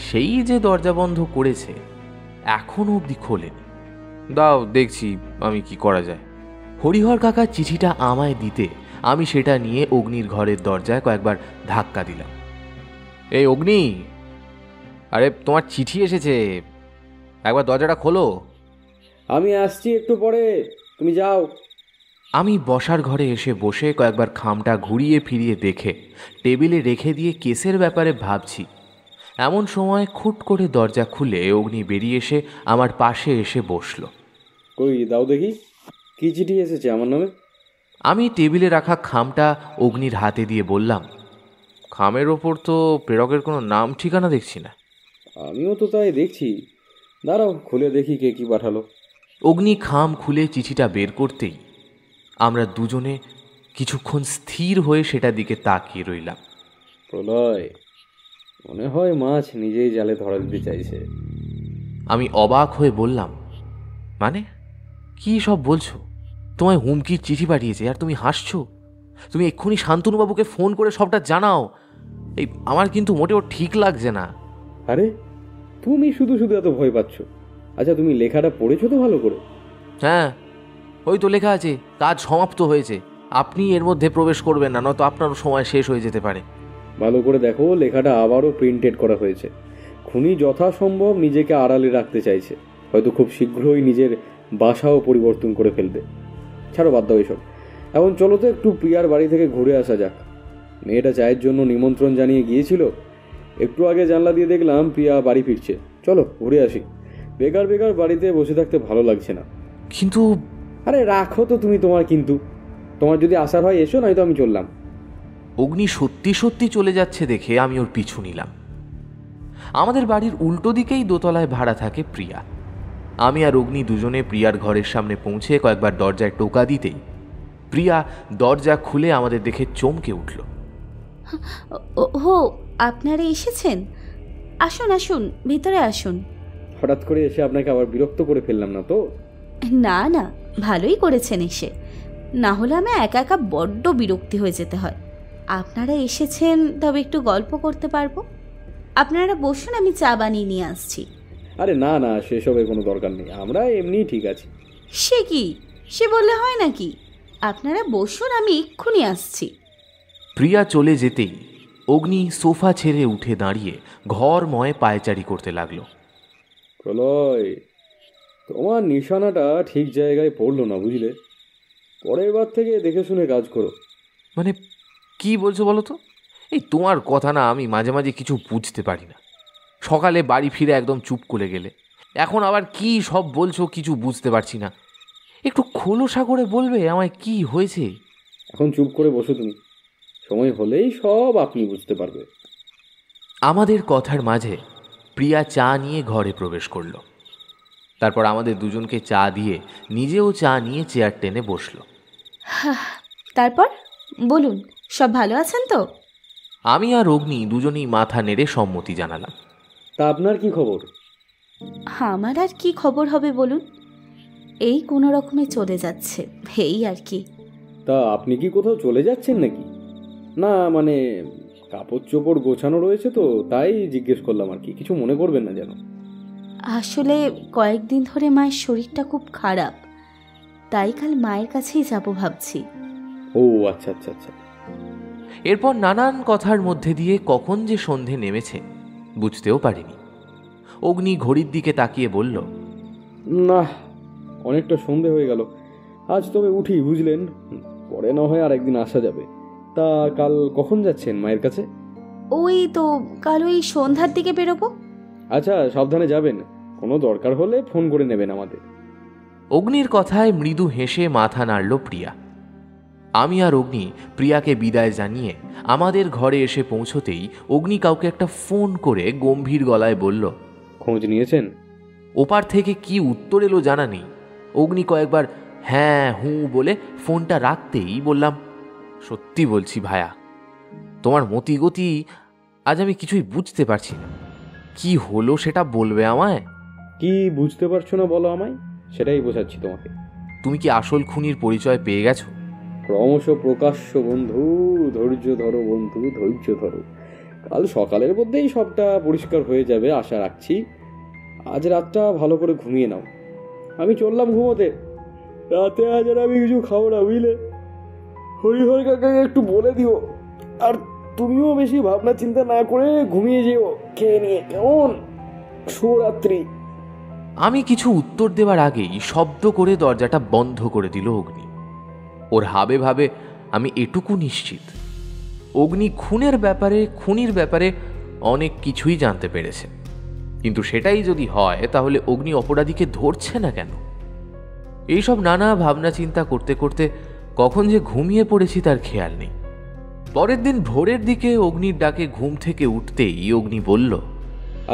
সেই যে দরজা বন্ধ করেছে এখনও অবধি খোলেনি। দাও দেখছি আমি কি করা যায়। হরিহর কাকা চিঠিটা আমায় দিতে আমি সেটা নিয়ে অগ্নির ঘরের দরজায় কয়েকবার ধাক্কা দিলাম। এই অগ্নি, আরে তোমার চিঠি এসেছে, একবার দরজাটা খোলো। আমি আসছি একটু পরে, তুমি যাও। আমি বসার ঘরে এসে বসে কয়েকবার খামটা ঘুরিয়ে ফিরিয়ে দেখে টেবিলে রেখে দিয়ে কেসের ব্যাপারে ভাবছি। এমন সময় খুট করে দরজা খুলে অগ্নি বেরিয়ে এসে আমার পাশে এসে বসল। কই দাও দেখি, কি চিঠি এসেছে আমার নামে? আমি টেবিলে রাখা খামটা অগ্নির হাতে দিয়ে বললাম, খামের ওপর তো প্রেরকের কোনো নাম ঠিকানা দেখছি না। আমিও তো তাই দেখছি, দাঁড়াও খুলে দেখি কে কি পাঠালো। অগ্নি খাম খুলে চিঠিটা বের করতেই আমরা দুজনে কিছুক্ষণ স্থির হয়ে সেটার দিকে তাকিয়ে রইলাম। প্রলয়, মনে হয় মাছ নিজেই জালে ধরা দিতে চাইছে। আমি অবাক হয়ে বললাম, মানে কি সব বলছো? তোমায় হুমকির চিঠি পাঠিয়েছে আর তুমি হাসছো? তুমি এক্ষুনি শান্তনুবাবুকে ফোন করে সবটা জানাও। এই আমার কিন্তু মোটেও ঠিক লাগছে না। আরে তুমি শুধু শুধু এত ভয় পাচ্ছ? আচ্ছা তুমি লেখাটা পড়েছো তো ভালো করে? হ্যাঁ, ওই তো লেখা আছে, কাজ সমাপ্ত হয়েছে, আপনি এর মধ্যে প্রবেশ করবেন না, নয়তো আপনারও সময় শেষ হয়ে যেতে পারে। ভালো করে দেখো, লেখাটা আবারও প্রিন্টেড করা হয়েছে। খুনি যথাসম্ভব নিজেকে আড়ালে রাখতে চাইছে, হয়তো খুব শীঘ্রই নিজের বাসাও পরিবর্তন করে ফেলবে। ছাড়ো, বাদ দাও এসব। এখন চলো তো একটু প্রিয়ার বাড়ি থেকে ঘুরে আসা যাক। মেয়েটা চায়ের জন্য নিমন্ত্রণ জানিয়ে গিয়েছিল, একটু আগে জানলা দিয়ে দেখলাম প্রিয়া বাড়ি ফিরছে। চলো ঘুরে আসি, বেকার বেকার বাড়িতে বসে থাকতে ভালো লাগছে না। কিন্তু আরে রাখো তো তুমি তোমার কিন্তু, তোমার যদি আসার হয় এসো, নয়তো আমি চললাম। অগ্নি সত্যি সত্যি চলে যাচ্ছে দেখে আমি ওর পিছু নিলাম। আমাদের বাড়ির উল্টো দিকেই দোতলায় ভাড়া থাকে প্রিয়া। আমি আর অগ্নি দুজনে প্রিয়ার ঘরের সামনে পৌঁছে কয়েকবার দরজায় টোকা দিতেই প্রিয়া দরজা খুলে আমাদের দেখে চমকে উঠল। ও, আপনারা এসেছেন? আসুন আসুন, ভিতরে আসুন। হঠাৎ করে এসে আপনাকে আবার বিরক্ত করে ফেললাম না তো? না না, ভালোই করেছেন এসে, না হলে আমি একা একা বড্ড বিরক্তি হয়ে যেতে হয়। আপনারা এসেছেন, তবে একটু গল্প করতে পারবো। আপনারা বসুন, আমি চা বানিয়ে নিয়ে আসছি। আরে না না, সেসবের কোনো দরকার নেই, আমরা এমনিই ঠিক আছি। সে কি, সে বললে হয় নাকি? আপনারা বসুন, আমি এক্ষুনি আসছি। প্রিয়া চলে যেতেই অগ্নি সোফা ছেড়ে উঠে দাঁড়িয়ে ঘরময় পায়চারি করতে লাগলো। প্রলয়, তোমার নিশানাটা ঠিক জায়গায় পড়লো না, বুঝলে? পরের বার থেকে দেখে শুনে কাজ করো। মানে কি বলছো বলো তো? এই তোমার কথা না আমি মাঝে মাঝে কিছু বুঝতে পারি না। সকালে বাড়ি ফিরে একদম চুপ করে গেলে, এখন আবার কি সব বলছো কিছু বুঝতে পারছি না। একটু খোলসা করে বলবে আমায় কি হয়েছে? এখন চুপ করে বসো তুমি, সময় হলেই সব আপনি বুঝতে পারবে। আমাদের কথার মাঝে প্রিয়া চা নিয়ে ঘরে প্রবেশ করল। তারপর আমাদের দুজনকে চা দিয়ে নিজেও চা নিয়ে চেয়ার টেনে বসলো। তারপর বলুন, সব ভালো আছেন তো? আমি আর অগ্নি দুজনেই মাথা নেড়ে সম্মতি জানালাম। তা আপনার কি খবর? আমার আর কি খবর হবে বলুন, এই কোনো রকমে চলে যাচ্ছে, এই আর কি। তা আপনি কি কোথাও চলে যাচ্ছেন নাকি? না মানে কাপড় চোপড় গোছানো রয়েছে তো, তাই জিজ্ঞেস করলাম আর কি, কিছু মনে করবেন না যেন। আসলে কয়েকদিন ধরে মায়ের শরীরটা খুব খারাপ, তাই কাল মায়ের কাছেই যাব ভাবছি। ও আচ্ছা আচ্ছা আচ্ছা। এরপর নানান কথার মধ্যে দিয়ে কখন যে সন্ধে নেমেছে বুঝতেও পারিনি। অগ্নি ঘড়ির দিকে তাকিয়ে বলল, না অনেকটা সন্ধে হয়ে গেল, আজ তবে উঠি বুঝলেন, পরে না হয় আর একদিন আসা যাবে। তা কাল কখন যাচ্ছেন মায়ের কাছে? ওই তো কাল ওই সন্ধ্যার দিকে বেরোবো। আচ্ছা সাবধানে যাবেন, কোনো দরকার হলে ফোন করে নেবেন আমাদের। অগ্নির কথায় মৃদু হেসে মাথা নাড়ল প্রিয়া। আমি আর অগ্নি প্রিয়াকে বিদায় জানিয়ে আমাদের ঘরে এসে পৌঁছতেই অগ্নি কাউকে একটা ফোন করে গম্ভীর গলায় বলল, খোঁজ নিয়েছেন? ওপার থেকে কি উত্তর এলো জানা নেই। অগ্নি কয়েকবার হ্যাঁ হুঁ বলে ফোনটা রাখতেই বললাম, সত্যি বলছি ভায়া, তোমার মতি গতি আজ আমি কিছুই বুঝতে পারছি না। কি হলো সেটা বলবে আমায়? কি বুঝতে পারছো না বলো আমায়, সেটাই বোঝাচ্ছি তোমাকে। তুমি কি আসল খুনির পরিচয় পেয়ে গেছো? ক্রমশ প্রকাশ্য বন্ধু, ধৈর্য ধরো বন্ধু, ধৈর্য ধরো। কাল সকালের মধ্যেই সবটা পরিষ্কার হয়ে যাবে আশা রাখছি। আজ রাতটা ভালো করে ঘুমিয়ে নাও, আমি চললাম ঘুমোতে। রাতে আজ আর আমি কিছু খাবো না বুঝলে। হরিহর কাকাকে একটু বলে দিও, আর তুমিও বেশি ভাবনা চিন্তা না করে ঘুমিয়ে যেও খেয়ে নিয়ে, কেমন? শুভরাত্রি। আমি কিছু উত্তর দেওয়ার আগেই শব্দ করে দরজাটা বন্ধ করে দিল অগ্নি। ওর হাবে ভাবে আমি এটুকু নিশ্চিত, অগ্নি খুনির ব্যাপারে অনেক কিছুই জানতে পেরেছে। কিন্তু সেটাই যদি হয় তাহলে অগ্নি অপরাধীকে ধরছে না কেন? এইসব নানা ভাবনা চিন্তা করতে করতে কখন যে ঘুমিয়ে পড়েছি তার খেয়াল নেই। পরের দিন ভোরের দিকে অগ্নির ডাকে ঘুম থেকে উঠতেই অগ্নি বলল,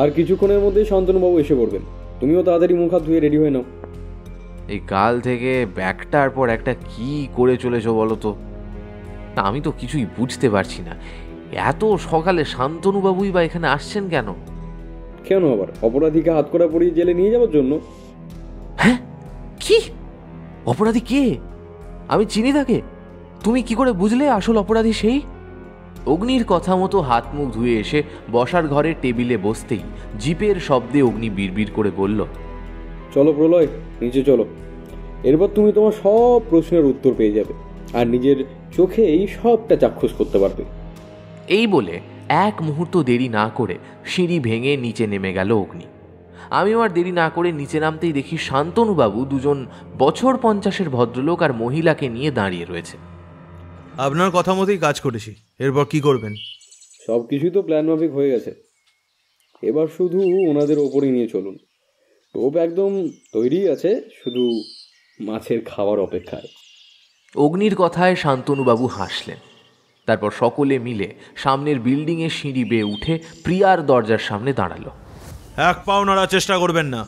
আর কিছুক্ষণের মধ্যে শান্তনুবাবু এসে পড়বেন, তুমিও তাড়াতাড়ি মুখ হাত ধুয়ে রেডি হয়ে নাও। এই কাল থেকে একটার পর একটা কি করে চলেছ বলো তো? আমি তো কিছুই বুঝতে পারছি না, এত সকালে শান্তনুবাবুই বা এখানে আসছেন কেন? কেন আবার অপরাধীকে হাত করা পরিয়ে জেলে নিয়ে যাওয়ার জন্য? হ্যাঁ, কি অপরাধী কে? আমি চিনি তাকে। তুমি কি করে বুঝলে আসল অপরাধী সেই? অগ্নির কথা মতো হাত মুখ ধুয়ে এসে বসার ঘরের টেবিলে বসতেই জিপের শব্দে অগ্নি বিড়বিড় করে বলল, চলো প্রলয়, নিচে চলো। এরপর তুমি তোমার সব প্রশ্নের উত্তর পেয়ে যাবে আর নিজের চোখেই সবটা চাক্ষুষ করতে পারবে। এই বলে এক মুহূর্ত দেরি না করে সিঁড়ি ভেঙে নিচে নেমে গেল অগ্নি। আমিও আর দেরি না করে নিচে নামতেই দেখি শান্তনুবাবু দুজন বছর 50-এর ভদ্রলোক আর মহিলাকে নিয়ে দাঁড়িয়ে রয়েছে। আপনার কথা মতোই কাজ করেছি, এরপর কি করবেন? সব কিছুই তো প্ল্যান মাফিক হয়ে গেছে, এবার শুধু ওনাদের ওপরই নিয়ে চলুন। টোপ একদম তৈরি আছে, শুধু মাছের খাওয়ার অপেক্ষায়। অগ্নির কথায় শান্তনুবাবু হাসলেন। তারপর সকলে মিলে সামনের বিল্ডিংয়ে সিঁড়ি বেয়ে উঠে প্রিয়ার দরজার সামনে দাঁড়ালো। এক পাও নাড়ার চেষ্টা করবেন না,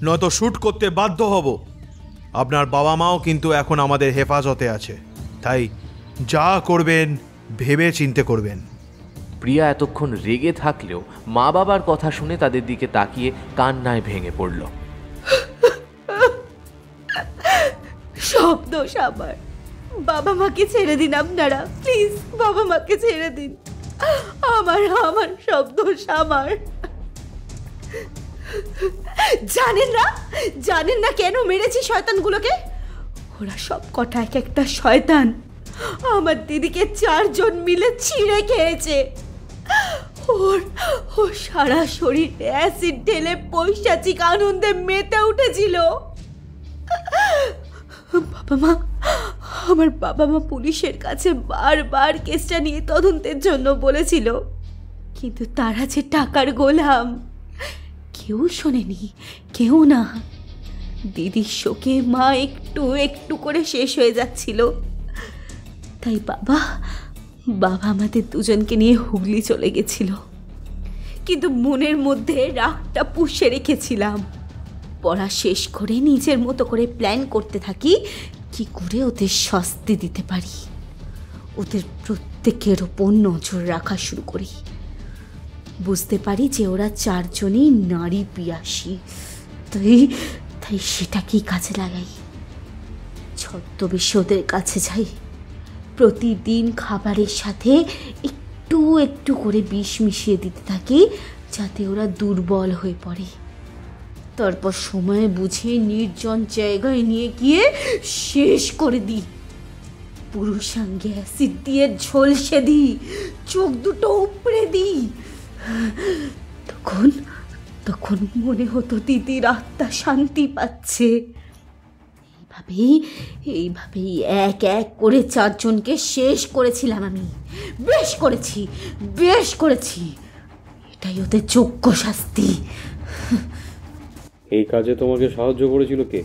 নয়তো শ্যুট করতে বাধ্য হব। আপনার বাবা মাও কিন্তু এখন আমাদের হেফাজতে আছে, তাই যা করবেন ভেবে চিন্তে করবেন। প্রিয়া এতক্ষণ রেগে থাকলেও মা বাবার কথা শুনে তাদের দিকে তাকিয়ে কান্নায় ভেঙে পড়ল। সব দোষ আমার, বাবা মাকে ছেড়ে দিন আপনারা, প্লিজ বাবা মাকে ছেড়ে দিন। আমার সব দোষ আমার। জানেন না কেন মেরেছি শয়তানগুলোকে? ওরা সব কটা এক একটা শয়তান। আমার দিদিকে 4 জন মিলে ছিঁড়ে খেয়েছে। ওর সারা শরীর অ্যাসিড ঢেলে পৈশাচিক আনন্দে মেতে উঠেছিল। আমার বাবা মা পুলিশের কাছে বারবার কেসটা নিয়ে তদন্তের জন্য বলেছিল, কিন্তু তারা যে টাকার গোলাম, কেউ শোনেনি, কেউ না। দিদির শোকে মা একটু একটু করে শেষ হয়ে যাচ্ছিল। তাই বাবা আমাদের দুজনকে নিয়ে হুগলি চলে গেছিল, কিন্তু মনের মধ্যে রাগটা পুষে রেখেছিলাম। পড়া শেষ করে নিজের মতো করে প্ল্যান করতে থাকি কি করে ওদের শাস্তি দিতে পারি। ওদের প্রত্যেকের ওপর নজর রাখা শুরু করি। বুঝতে পারি যে ওরা 4 জনই নারী পিয়াসী, তাই সেটাকেই কাজে লাগাই। ছদ্মবেশে ওদের কাছে যাই, প্রতিদিন খাবারের সাথে একটু একটু করে বিষ মিশিয়ে দিতে থাকি যাতে ওরা দুর্বল হয়ে পড়ে। তারপর সময় বুঝে নির্জন জায়গায় নিয়ে গিয়ে শেষ করে দিই। পুরুষাঙ্গে অ্যাসিড দিয়ে ঝলসে দিই, চোখ দুটো উপড়ে দিই। তখন মনে হতো দিদির আত্মা শান্তি পাচ্ছে। এইভাবেই এক এক করে 4 জনকে শেষ করেছিলাম আমি। বেশ করেছি। এটাই ওদের যোগ্য শাস্তি। এই কাজে তোমাকে সাহায্য করেছিল কে?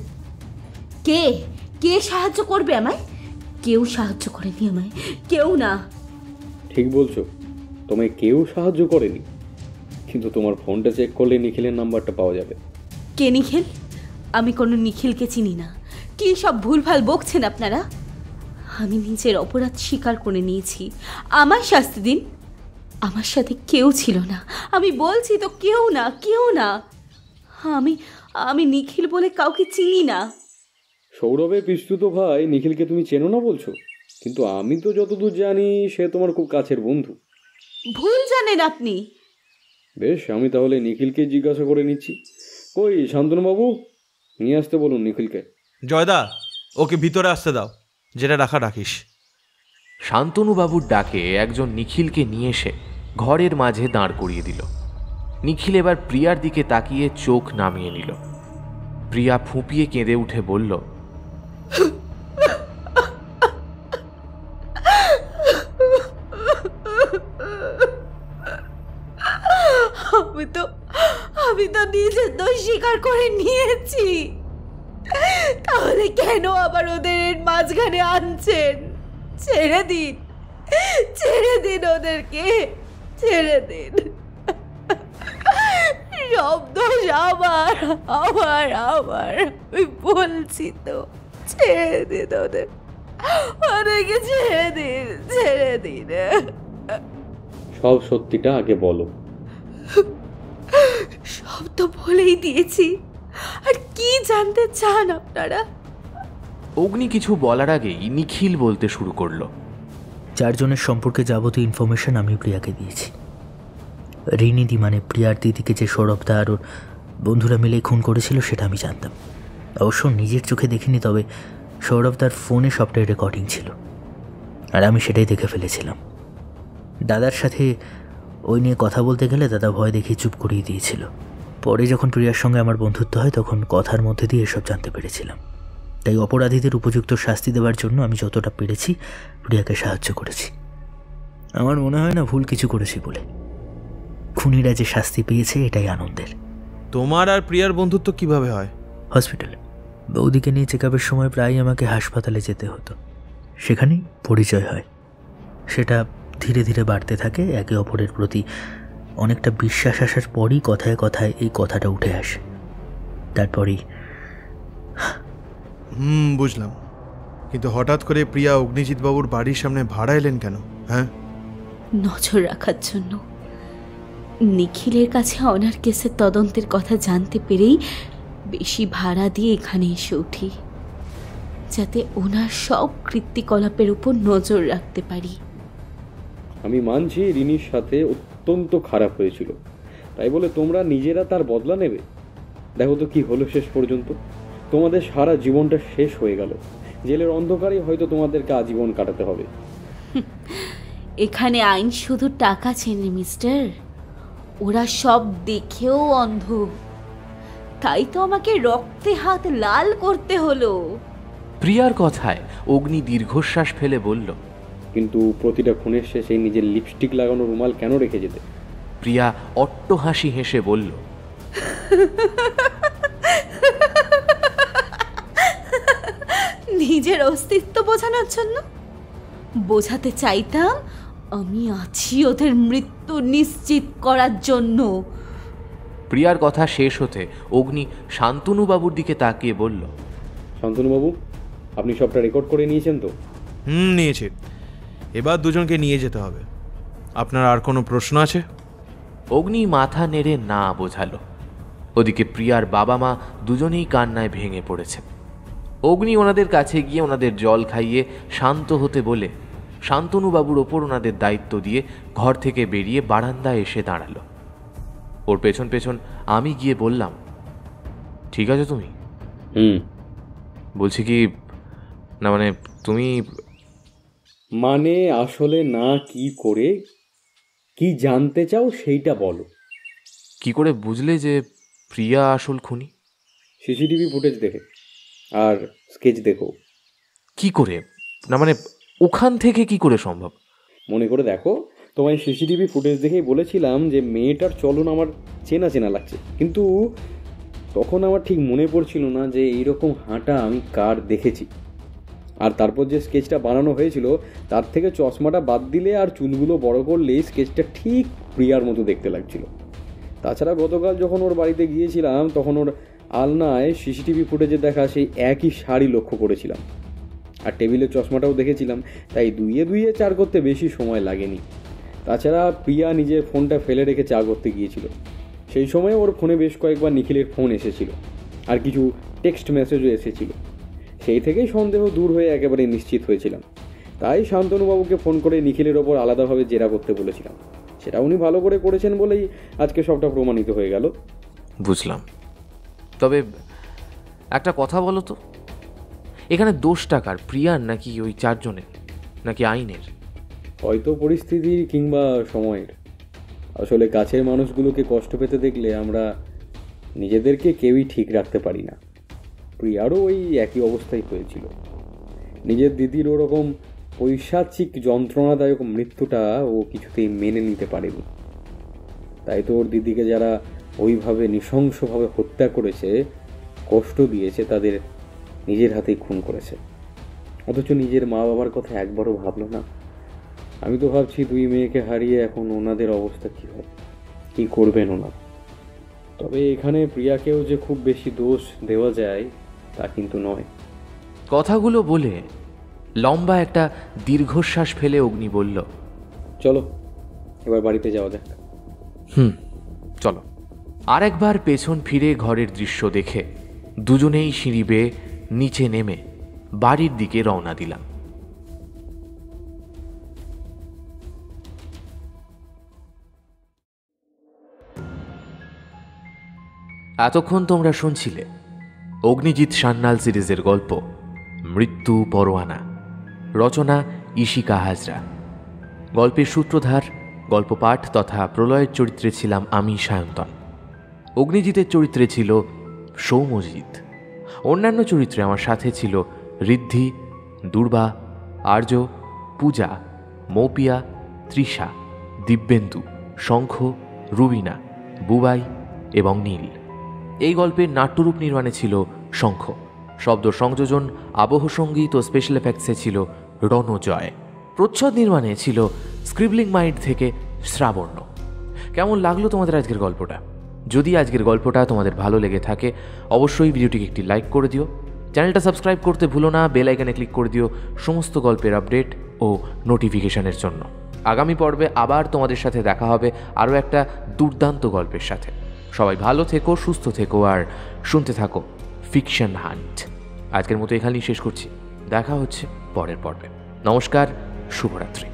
কে সাহায্য করবে আমায়? কেউ সাহায্য করেনি আমায়, কেউ না। ঠিক বলছো, তোমায় কেউ সাহায্য করেনি, কিন্তু তোমার ফোনটা চেক করলে নিখিলের নাম্বারটা পাওয়া যাবে। কে নিখিল? আমি কোনো নিখিলকে চিনি না। কি সব ভুলভাল বকছেন আপনারা? আমি নিজের অপরাধ স্বীকার করে নিয়েছি, আমায় শাস্তি দিন। আমার সাথে কেউ ছিল না, আমি বলছি তো, কেউ না। আমি নিখিল বলে কাউকে চিনি না। সৌরভের পিস্তুত ভাই নিখিলকে তুমি চেনো না বলছো, কিন্তু আমি তো যতদূর জানি সে তোমার খুব কাছের বন্ধু। ভুল জানেন আপনি। বেশ, আমি তাহলে নিখিলকে জিজ্ঞাসা করে নিচ্ছি। কই শান্তনুবাবু, নিয়ে আসতে বলুন নিখিলকে। জয়দা, ওকে ভিতরে আসতে দাও, যেটা রাখা রাখিস। শান্তনুবাবুর ডাকে একজন নিখিলকে নিয়ে এসে ঘরের মাঝে দাঁড় করিয়ে দিল। নিখিল এবার প্রিয়ার দিকে তাকিয়ে চোখ নামিয়ে নিল। প্রিয়া ফুঁপিয়ে কেঁদে উঠে বলল, আমি তো নিজের দোষ স্বীকার করে নিয়েছি, তাহলে কেন আবার ওদের মাঝখানে আনছেন? ছেড়ে দিন, ছেড়ে দিন ওদেরকে, ছেড়ে দিন। সব দোষ আমার আমার আমার আমি বলছি তো, ছেড়ে দিন ওদের, ওদেরকে ছেড়ে দিন, ছেড়ে দিন। সব সত্যিটা আগে বলো। সব তো বলেই দিয়েছি, আর কি জানতে চান আপনারা? অগ্নি কিছু বলার আগেই নিখিল বলতে শুরু করলো। 4 জনের সম্পর্কে যাবতীয় ইনফরমেশন আমি প্রিয়াকে দিয়েছি। রিনিদি মানে প্রিয়ার দিদিকে যে সৌরভদা আর ওর বন্ধুরা মিলে খুন করেছিল সেটা আমি জানতাম। অবশ্য নিজের চোখে দেখিনি, তবে সৌরভদার ফোনে সবটাই রেকর্ডিং ছিল, আর আমি সেটাই দেখে ফেলেছিলাম। দাদার সাথে ওই নিয়ে কথা বলতে গেলে দাদা ভয় দেখিয়ে চুপ করিয়ে দিয়েছিল। পরে যখন প্রিয়ার সঙ্গে আমার বন্ধুত্ব হয় তখন কথার মধ্যে দিয়ে এসব জানতে পেরেছিলাম। তাই অপরাধীদের উপযুক্ত শাস্তি দেওয়ার জন্য আমি যতটা পেরেছি প্রিয়াকে সাহায্য করেছি। আমার মনে হয় না ভুল কিছু করেছি বলে। খুনিরা যে শাস্তি পেয়েছে এটাই আনন্দের। তোমার আর প্রিয়ার বন্ধুত্ব কিভাবে হয়? হসপিটালে বৌদিকে নিয়ে চেক আপের সময় প্রায়ই আমাকে হাসপাতালে যেতে হতো, সেখানেই পরিচয় হয়। সেটা ধীরে ধীরে বাড়তে থাকে, একে অপরের প্রতি অনেকটা বিশ্বাস আসার পরই কথায় কথায় এই কথাটা উঠে আসে। তারপরেই বুঝলাম, কিন্তু হঠাৎ করে প্রিয়া অগ্নিজিৎ বাবুর বাড়ির সামনে ভাড়া এলেন কেন? হ্যাঁ, নজর রাখার জন্য। নিখিলের কাছে অনার কেসের তদন্তের কথা জানতে পেরেই বেশি ভাড়া দিয়ে এখানে এসে উঠি, যাতে ওনার সব কৃত্তিকলাপের উপর নজর রাখতে পারি। আমি মানছি রিনির সাথে অত্যন্ত খারাপ হয়েছিল, তাই বলে তোমরা নিজেরা তার বদলা নেবে? দেখো তো কি হলো শেষ পর্যন্ত। তোমাদের সারা জীবনটা শেষ হয়ে গেল, জেলের অন্ধকারে হয়তো তোমাদেরকে আজীবন কাটাতে হবে। এখানে আইন শুধু টাকা চেনে মিস্টার, ওরা সব দেখেও অন্ধ, তাই তো আমাকে রক্তে হাত লাল করতে হলো। প্রিয়ার কথায় অগ্নি দীর্ঘশ্বাস ফেলে বলল, কিন্তু প্রতিটা খুনের শেষে নিজের লিপস্টিক লাগানো রুমাল কেন রেখে যেতে? প্রিয়া অট্ট হাসি হেসে বলল, নিজের অস্তিত্ব বোঝানোর জন্য। বোঝাতে চাইতাম আমি আছি ওদের মৃত্যু নিশ্চিত করার জন্য। প্রিয়ার কথা শেষ হতে অগ্নি শান্তনুবাবুর দিকে তাকিয়ে বলল, শান্তনুবাবু, আপনি সবটা রেকর্ড করে নিয়েছেন তো? নিয়েছি। এবার দুজনকে নিয়ে যেতে হবে। আপনার আর কোনো প্রশ্ন আছে? অগ্নি মাথা নেড়ে না বোঝালো। ওদিকে প্রিয়ার বাবা মা দুজনেই কান্নায় ভেঙে পড়েছে। অগ্নি ওনাদের কাছে গিয়ে ওনাদের জল খাইয়ে শান্ত হতে বলে শান্তনুবাবুর ওপর ওনাদের দায়িত্ব দিয়ে ঘর থেকে বেরিয়ে বারান্দায় এসে দাঁড়ালো। ওর পেছন পেছন আমি গিয়ে বললাম, ঠিক আছে তুমি? বলছি কি না, মানে তুমি মানে আসলে না, কি করে কি জানতে চাও সেইটা বলো। কি করে বুঝলে যে প্রিয়া আসল খুনি? সিসিটিভি ফুটেজ দেখে আর স্কেচ দেখো। কি করে না, মানে ওখান থেকে কি করে সম্ভব? মনে করে দেখো, তোমায় সিসিটিভি ফুটেজ দেখেই বলেছিলাম যে মেয়েটার চলন আমার চেনা চেনা লাগছে, কিন্তু তখন আমার ঠিক মনে পড়ছিল না যে এইরকম হাঁটা আমি কার দেখেছি। আর তারপর যে স্কেচটা বানানো হয়েছিল তার থেকে চশমাটা বাদ দিলে আর চুলগুলো বড় করলেই স্কেচটা ঠিক প্রিয়ার মতো দেখতে লাগছিল। তাছাড়া গতকাল যখন ওর বাড়িতে গিয়েছিলাম তখন ওর আলনায় সিসিটিভি ফুটেজে দেখা সেই একই শাড়ি লক্ষ্য করেছিলাম, আর টেবিলের চশমাটাও দেখেছিলাম, তাই দুইয়ে দুইয়ে 4 করতে বেশি সময় লাগেনি। তাছাড়া প্রিয়া নিজের ফোনটা ফেলে রেখে চা করতে গিয়েছিল, সেই সময় ওর ফোনে বেশ কয়েকবার নিখিলের ফোন এসেছিল আর কিছু টেক্সট মেসেজও এসেছিল। সেই থেকেই সন্দেহ দূর হয়ে একেবারে নিশ্চিত হয়েছিলাম, তাই শান্তনুবাবুকে ফোন করে নিখিলের ওপর আলাদাভাবে জেরা করতে বলেছিলাম। সেটা উনি ভালো করে করেছেন বলেই আজকে সবটা প্রমাণিত হয়ে গেল। বুঝলাম। তবে একটা কথা বলো তো, এখানে দোষটা কার, প্রিয়ার নাকি ওই 4 জনের, নাকি আইনের? হয়তো পরিস্থিতির কিংবা সময়ের। আসলে কাছের মানুষগুলোকে কষ্ট পেতে দেখলে আমরা নিজেদেরকে কেউই ঠিক রাখতে পারি না। প্রিয়ারও ওই একই অবস্থাই হয়েছিল। নিজের দিদির ওরকম পৈশাচিক যন্ত্রণাদায়ক মৃত্যুটা ও কিছুতেই মেনে নিতে পারেনি। তাই তো ওর দিদিকে যারা ওইভাবে নৃশংসভাবে হত্যা করেছে, কষ্ট দিয়েছে, তাদের নিজের হাতেই খুন করেছে, অথচ নিজের মা বাবার কথা একবারও ভাবলো না। আমি তো ভাবছি 2 মেয়েকে হারিয়ে এখন ওনাদের অবস্থা কী হবে, কী করবেন ওনারা। তবে এখানে প্রিয়াকেও যে খুব বেশি দোষ দেওয়া যায় তা কিন্তু নয়। কথাগুলো বলে লম্বা একটা দীর্ঘশ্বাস ফেলে অগ্নি বলল, চলো এবার বাড়িতে যাওয়া যাক। চলো। আর একবার পেছন ফিরে ঘরের দৃশ্য দেখে দুজনেই সিঁড়ি বেয়ে নিচে নেমে বাড়ির দিকে রওনা দিলাম। এতক্ষণ তোমরা শুনছিলে অগ্নিজিৎ সান্যাল সিরিজের গল্প মৃত্যু পরোয়ানা, রচনা ইশিকা হাজরা। গল্পের সূত্রধার, গল্প পাঠ তথা প্রলয়ের চরিত্রে ছিলাম আমি সায়ন্তন। অগ্নিজিতের চরিত্রে ছিল সৌম্যজিৎ। অন্যান্য চরিত্রে আমার সাথে ছিল ঋদ্ধি, দুর্বা, আর্য, পূজা, মৌপিয়া, তৃষা, দিব্যেন্দু, শঙ্খ, রুবিনা, বুবাই এবং নীল। এই গল্পের নাট্যরূপ নির্মাণে ছিল শঙ্খ। শব্দ সংযোজন, আবহ সঙ্গীত ও স্পেশাল এফেক্টসে ছিল রণজয়। প্রচ্ছদ নির্মাণে ছিল স্ক্রিবলিং মাইন্ড থেকে শ্রাবণ্য। কেমন লাগলো তোমাদের আজকের গল্পটা? যদি আজকের গল্পটা তোমাদের ভালো লেগে থাকে অবশ্যই ভিডিওটিকে একটি লাইক করে দিও, চ্যানেলটা সাবস্ক্রাইব করতে ভুলো না, বেল আইকনে ক্লিক করে দিও সমস্ত গল্পের আপডেট ও নোটিফিকেশনের জন্য। আগামী পর্বে আবার তোমাদের সাথে দেখা হবে আরও একটা দুর্দান্ত গল্পের সাথে। সবাই ভালো থেকো, সুস্থ থেকো আর শুনতে থাকো ফিকশন হান্ট। আজকের মতো এখানেই শেষ করছি, দেখা হচ্ছে পরের পর্বে। নমস্কার, শুভরাত্রি।